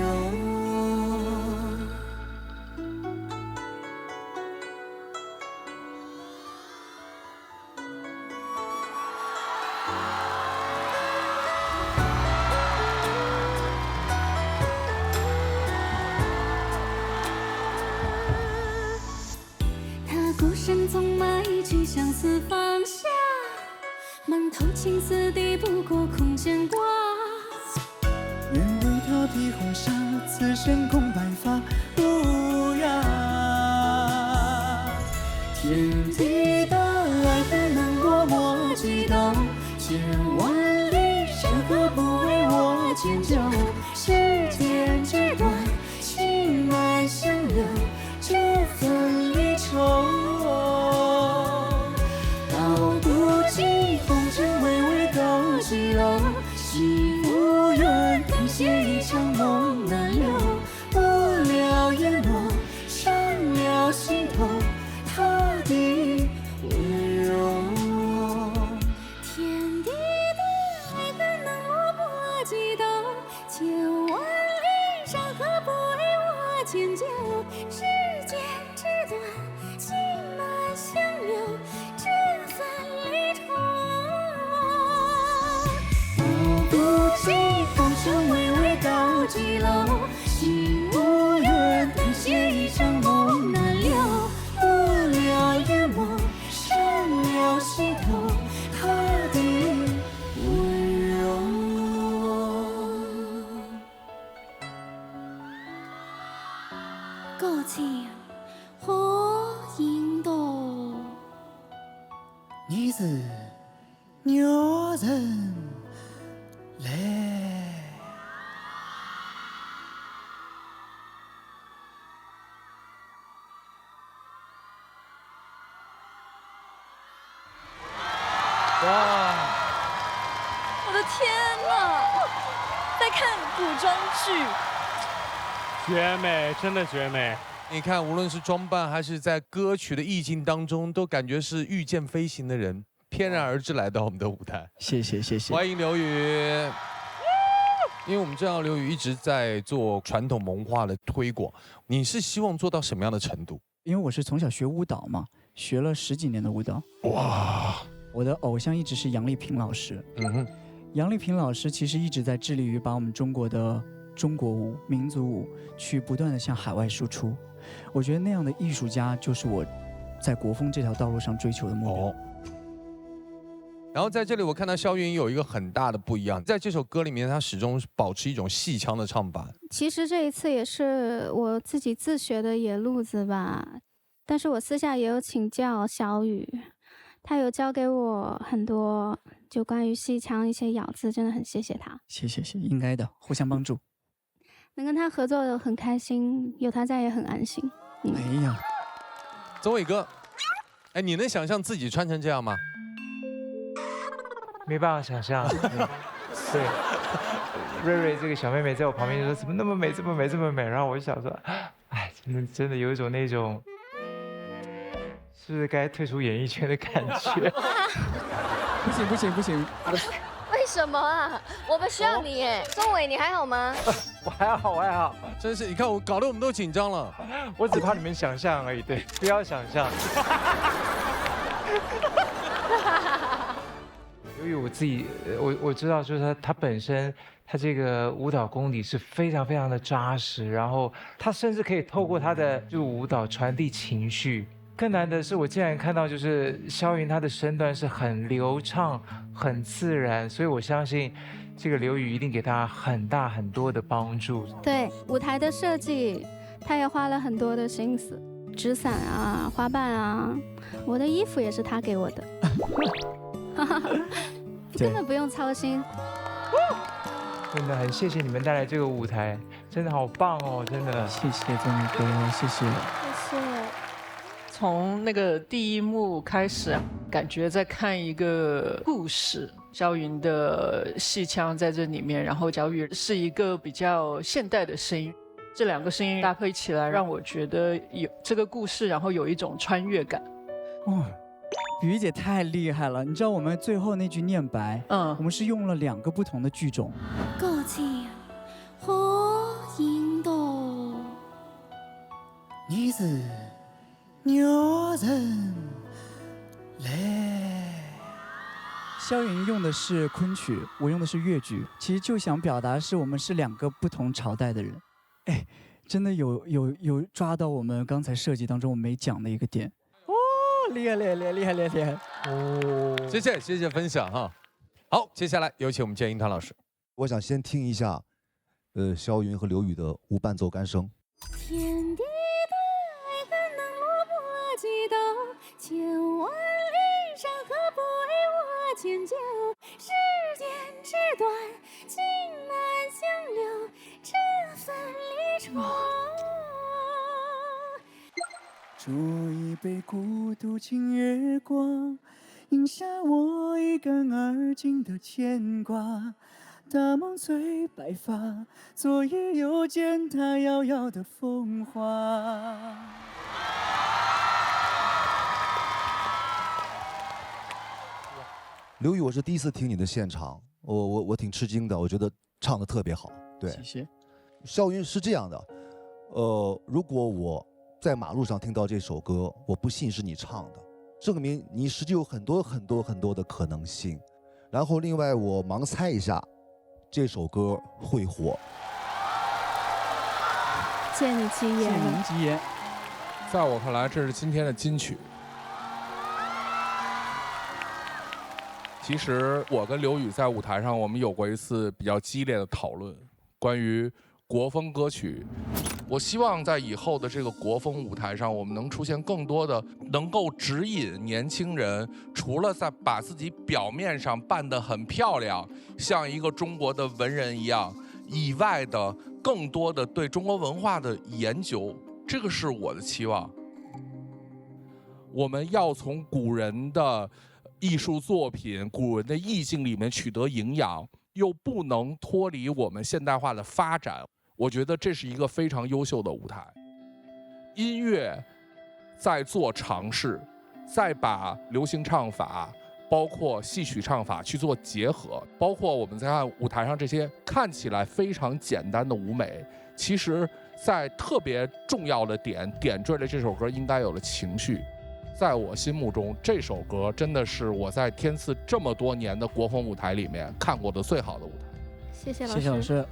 他孤身纵马一去相思放下，满头青丝抵不过空牵挂。愿为他披红纱，此生共白发无涯。天地的爱恨能落寞几斗，千万里山河不为我迁就。世间之短，情爱相留，这份离愁。道不尽红尘巍巍高几楼，心无缘凭写一场梦难留。落了叶落，伤了心头，他的温柔。天地的爱恨能落魄几斗，千万里山河不为我迁就。世间之短，情难相留，这份离愁。道不尽红尘巍巍高几楼，心无缘凭写一场梦难留。落了叶落，伤了心头，他的温柔。歌情何引渡，你是牛人泪。哇！我的天哪，在看古装剧。绝美，真的绝美。你看，无论是装扮还是在歌曲的意境当中，都感觉是御剑飞行的人，翩然而至来到我们的舞台。谢谢谢谢，欢迎刘宇。因为我们知道刘宇一直在做传统文化的推广，你是希望做到什么样的程度？因为我是从小学舞蹈嘛，学了10几年的舞蹈。哇！我的偶像一直是杨丽萍老师。杨丽萍老师其实一直在致力于把我们中国的中国舞、民族舞去不断的向海外输出。我觉得那样的艺术家就是我在国风这条道路上追求的目标。然后在这里我看到肖云有一个很大的不一样，在这首歌里面他始终保持一种戏腔的唱法。其实这一次也是我自己自学的野路子吧，但是我私下也有请教小雨，他有教给我很多就关于戏腔一些咬字，真的很谢谢他。谢谢，应该的，互相帮助。能跟他合作的很开心，有他在也很安心。哎呀，宗伟哥，哎，你能想象自己穿成这样吗？没办法想象。对，瑞瑞这个小妹妹在我旁边就说怎么那么美，这么美，这么美，然后我就想说，哎，真的有一种那种，是不是该退出演艺圈的感觉？不行。为什么啊？我们需要你耶，钟伟，你还好吗？我还好。真是，你看我搞得我们都紧张了。我只怕你们想象而已，对，不要想象。由于我自己，我知道，就是他本身，他这个舞蹈功底是非常非常的扎实，然后他甚至可以透过他的就舞蹈传递情绪。更难的是，我竟然看到就是肖云他的身段是很流畅、很自然，所以我相信这个刘宇一定给他很大很多的帮助。对舞台的设计，他也花了很多的心思，纸伞啊、花瓣啊，我的衣服也是他给我的。根本不用操心。真的很谢谢你们带来这个舞台，真的好棒哦，真的。谢谢宗宇哥，谢谢。从那个第一幕开始，感觉在看一个故事。肖云的戏腔在这里面，然后小雨是一个比较现代的声音，这两个声音搭配起来，让我觉得有这个故事，然后有一种穿越感。雨姐太厉害了，你知道我们最后那句念白，我们是用了2个不同的剧种。歌情火影斗，你是牛人嘞。肖云用的是昆曲，我用的是越剧，其实就想表达是我们是2个不同朝代的人。哎，真的有抓到我们刚才设计当中我没讲的一个点。厉害哦！谢谢分享哈。好，接下来有请我们建英堂老师。我想先听一下，肖云和刘宇的无伴奏干声。天地的爱恨能落魄几道，千万里山河不为我迁就。世间之短，情难相留，这份离愁。煮一杯孤独清月光，饮下我一干而尽的牵挂。大梦催白发，昨夜又见他遥遥的风华。刘宇，我是第一次听你的现场，我挺吃惊的，我觉得唱得特别好。对，谢谢。肖云是这样的，如果我在马路上听到这首歌，我不信是你唱的，证明你实际有很多的可能性。然后另外我盲猜一下，这首歌会火。借你吉言。借您吉言。在我看来，这是今天的金曲。其实我跟刘宇在舞台上，我们有过一次比较激烈的讨论，关于国风歌曲。我希望在以后的这个国风舞台上，我们能出现更多的能够指引年轻人，除了在把自己表面上扮得很漂亮，像一个中国的文人一样以外的，更多的对中国文化的研究，这个是我的期望。我们要从古人的艺术作品、古人的意境里面取得营养，又不能脱离我们现代化的发展。我觉得这是一个非常优秀的舞台。音乐在做尝试，再把流行唱法包括戏曲唱法去做结合，包括我们在看舞台上这些看起来非常简单的舞美，其实在特别重要的点缀了这首歌应该有的情绪。在我心目中，这首歌真的是我在天赐这么多年的国风舞台里面看过的最好的舞台。谢谢老师。谢谢老师。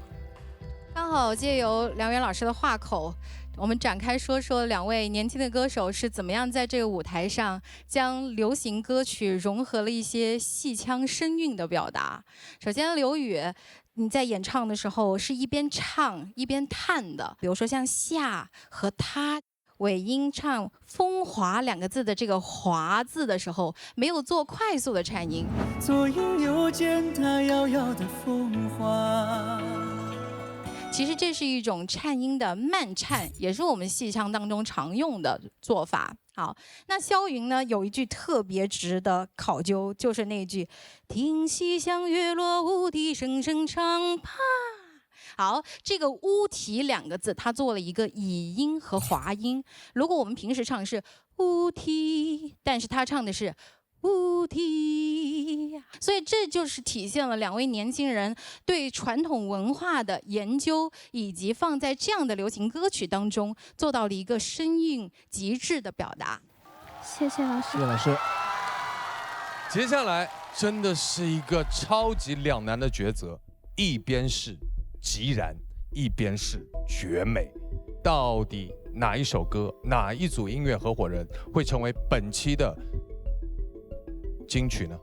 刚好借由梁元老师的话口，我们展开说说两位年轻的歌手是怎么样在这个舞台上将流行歌曲融合了一些戏腔声韵的表达。首先，刘宇，你在演唱的时候是一边唱一边叹的，比如说像夏和他。尾音唱“风华”两个字的这个“华”字的时候，没有做快速的颤音。左影右见它遥遥的风华。其实这是一种颤音的慢颤，也是我们戏腔当中常用的做法。好，那萧云呢有一句特别值得考究，就是那句“听西厢月落乌啼声声唱罢”。好，这个乌啼两个字，它做了一个倚音和滑音。如果我们平时唱是乌啼，但是他唱的是乌啼，所以这就是体现了两位年轻人对传统文化的研究，以及放在这样的流行歌曲当中做到了一个声韵极致的表达。谢谢老师。谢谢老师。接下来真的是一个超级两难的抉择，一边是极然，一边是绝美，到底哪一首歌，哪一组音乐合伙人会成为本期的金曲呢？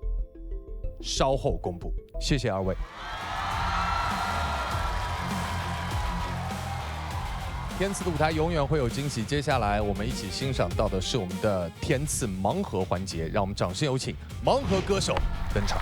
稍后公布。谢谢二位。天赐的舞台永远会有惊喜，接下来我们一起欣赏到的是我们的天赐盲盒环节，让我们掌声有请盲盒歌手登场。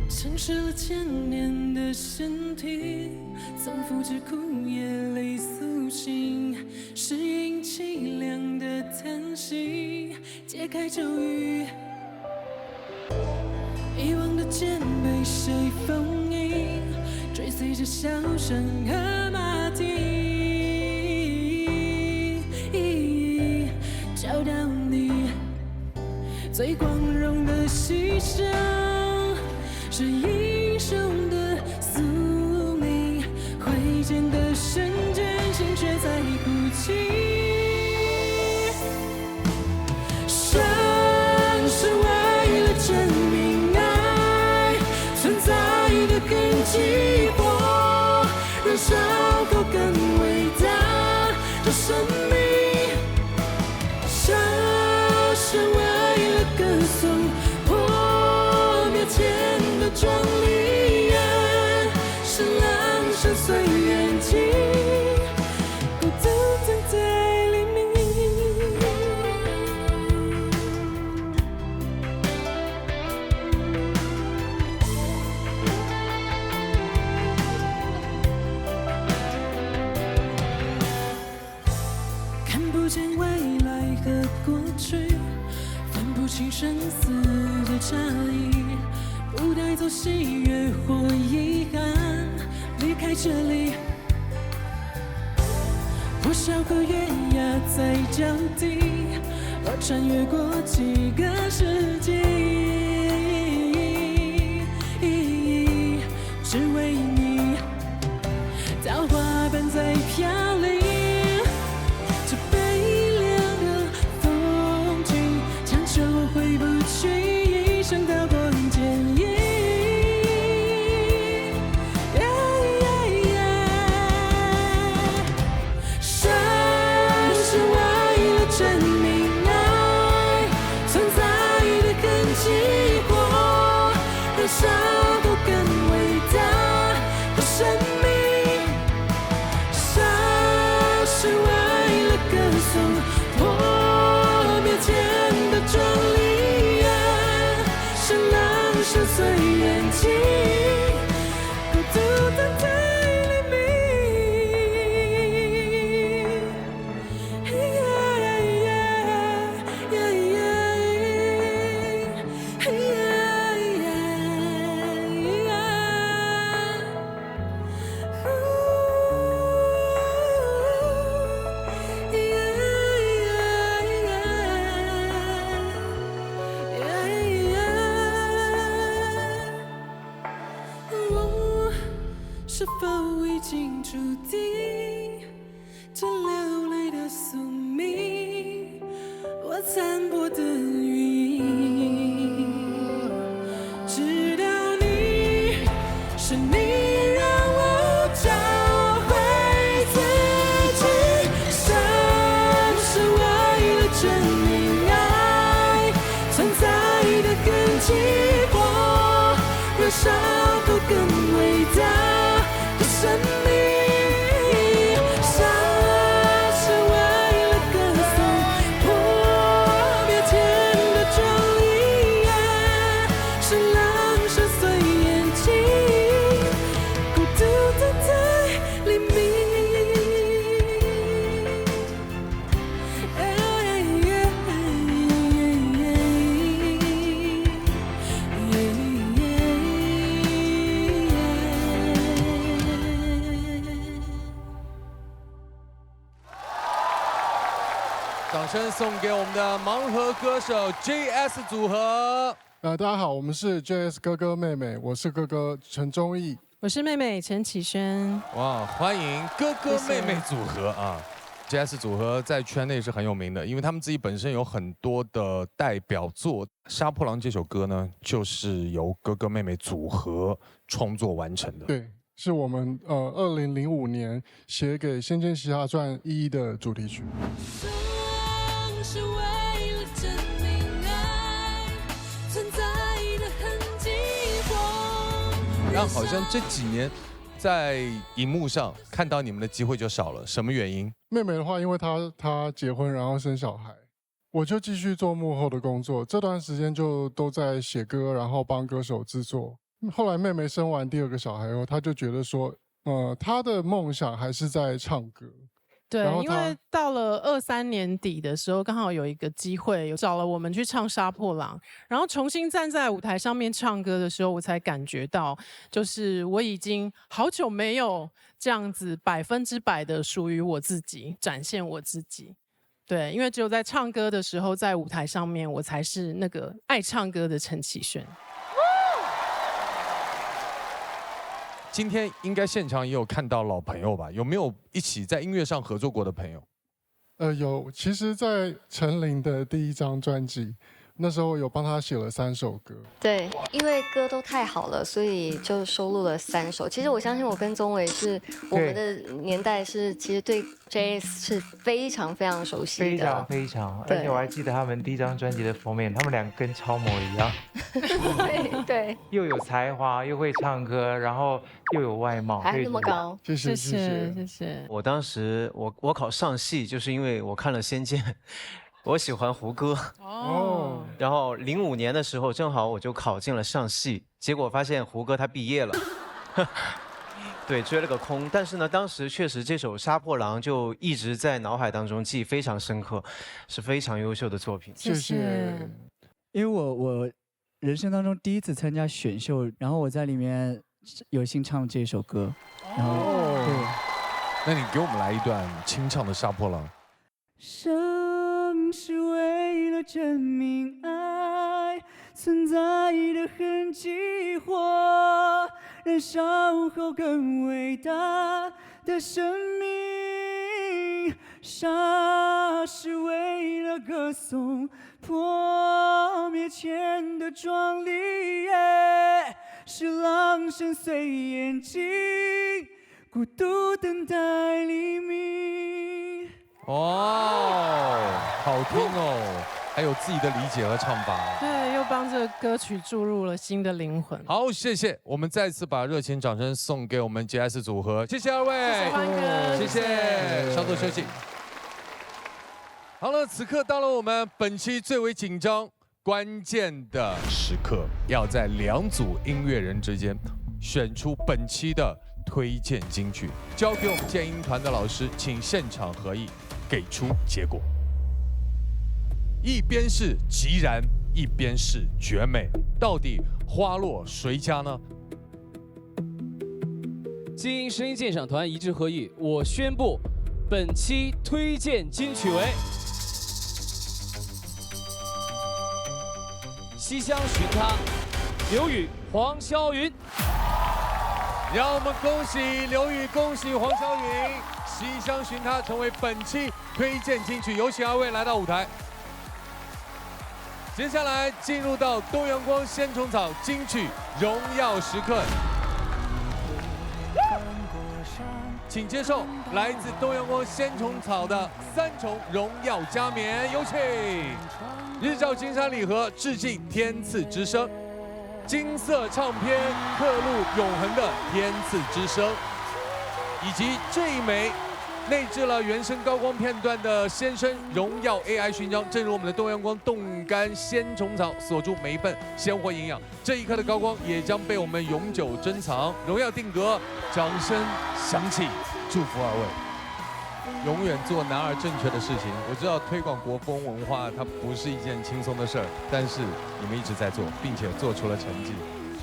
承受了千年的身体，曾复制苦也泪苏醒，适应凄凉的叹息，揭开咒语。遗忘的剑被谁封印，追随着笑声和马蹄，找到你最光荣的牺牲。是英雄的宿命，挥剑的瞬间，心却在哭泣。生是为了证明爱存在的根基，或燃烧后更伟大的生命。生是为了歌颂破灭前的壮丽，是浪声随缘起，孤独等待黎明。看不见未来和过去，分不清生死的差异，不带走喜悦或遗憾，离开这里。破晓和月牙在交替，我穿越过几个世纪，只为你，桃花瓣在飘零。这悲凉的风景，强求回不去，一生刀光剑影。生是为了证明爱存在的根基，或燃烧后更伟大的生命。生是否已经注定？这流泪的宿命，我残破的云影。直到你，是你让我找回自己，像是为了证明爱存在的痕迹，或燃烧后更伟大的生命。掌声送给我们的盲盒歌手 JS 组合。大家好，我们是 JS 哥哥妹妹，我是哥哥陈忠义，我是妹妹陈绮萱。哇，欢迎哥哥妹妹组合啊！JS 组合在圈内是很有名的，因为他们自己本身有很多的代表作。《杀破狼》这首歌呢，就是由哥哥妹妹组合创作完成的。对，是我们2005年写给《仙剑奇侠传1》的主题曲。是为了证明爱存在的痕迹。但好像这几年在荧幕上看到你们的机会就少了，什么原因？妹妹的话，因为她结婚然后生小孩，我就继续做幕后的工作。这段时间就都在写歌，然后帮歌手制作。后来妹妹生完第2个小孩后，她就觉得说，她的梦想还是在唱歌。对，因为到了23年底的时候，刚好有一个机会，有找了我们去唱《杀破狼》，然后重新站在舞台上面唱歌的时候，我才感觉到，就是我已经好久没有这样子100%的属于我自己，展现我自己。对，因为只有在唱歌的时候，在舞台上面，我才是那个爱唱歌的陈绮萱。今天应该现场也有看到老朋友吧？有没有一起在音乐上合作过的朋友？有，其实，在陈琳的第1张专辑，那时候有帮他写了3首歌。对，因为歌都太好了，所以就收录了3首。其实我相信我跟宗纬是我们的年代是，其实对 JS 是非常非常熟悉的，非常非常。而且我还记得他们第1张专辑的封面，他们2个跟超模一样。对，又有才华，又会唱歌，然后又有外貌，还那么高。谢谢。谢谢。我当时我考上戏，就是因为我看了《仙剑》。我喜欢胡歌哦，然后05年的时候，正好我就考进了上戏，结果发现胡歌他毕业了，对，追了个空。但是呢，当时确实这首《杀破狼》就一直在脑海当中记忆非常深刻，是非常优秀的作品。谢谢。因为我人生当中第1次参加选秀，然后我在里面有幸唱这首歌，然后对，那你给我们来一段清唱的《杀破狼》。生是为了证明爱存在的痕迹，或燃烧后更伟大的生命。杀是为了歌颂破灭前的壮丽，是狼深邃眼睛，孤独等待黎明。哦，好听哦，还有自己的理解和唱法。对，又帮这个歌曲注入了新的灵魂。好，谢谢，我们再次把热情掌声送给我们 JS 组合，谢谢2位，谢谢欢哥，谢谢，稍作休息。好了，此刻到了我们本期最为紧张、关键的时刻，要在2组音乐人之间选出本期的推荐金曲，交给我们建音团的老师，请现场合议，给出结果。一边是极燃，一边是绝美，到底花落谁家呢？精英声音鉴赏团一致合议，我宣布，本期推荐金曲为《西厢寻他》，刘宇、黄霄云。让我们恭喜刘宇，恭喜黄晓云，西厢寻他成为本期推荐金曲，有请二位来到舞台。接下来进入到东阳光仙虫草金曲荣耀时刻，请接受来自东阳光仙虫草的3重荣耀加冕，有请日照金山礼盒致敬天赐之声。金色唱片刻录永恒的天赐之声，以及这一枚内置了原声高光片段的先生荣耀 AI 勋章。正如我们的东阳光冻干鲜虫草锁住每一份鲜活营养，这一刻的高光也将被我们永久珍藏。荣耀定格，掌声响起，祝福二位。永远做男儿正确的事情。我知道推广国风文化它不是一件轻松的事儿，但是你们一直在做，并且做出了成绩。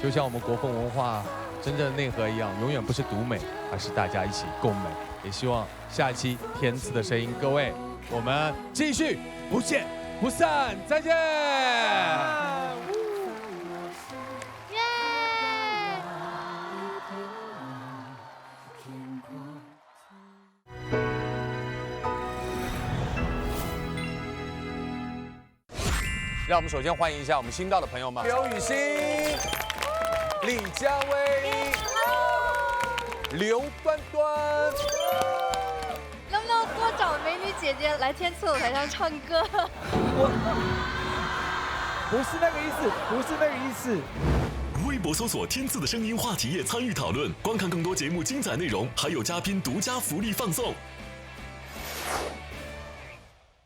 就像我们国风文化真正的内核一样，永远不是独美，而是大家一起共美。也希望下一期天赐的声音，各位我们继续不见不散，再见。让我们首先欢迎一下我们新到的朋友们：刘雨昕、李佳薇、刘端端。能不能多找美女姐姐来天赐舞台上唱歌？不是那个意思，不是那个意思。微博搜索“天赐的声音”话题页参与讨论，观看更多节目精彩内容，还有嘉宾独家福利放送。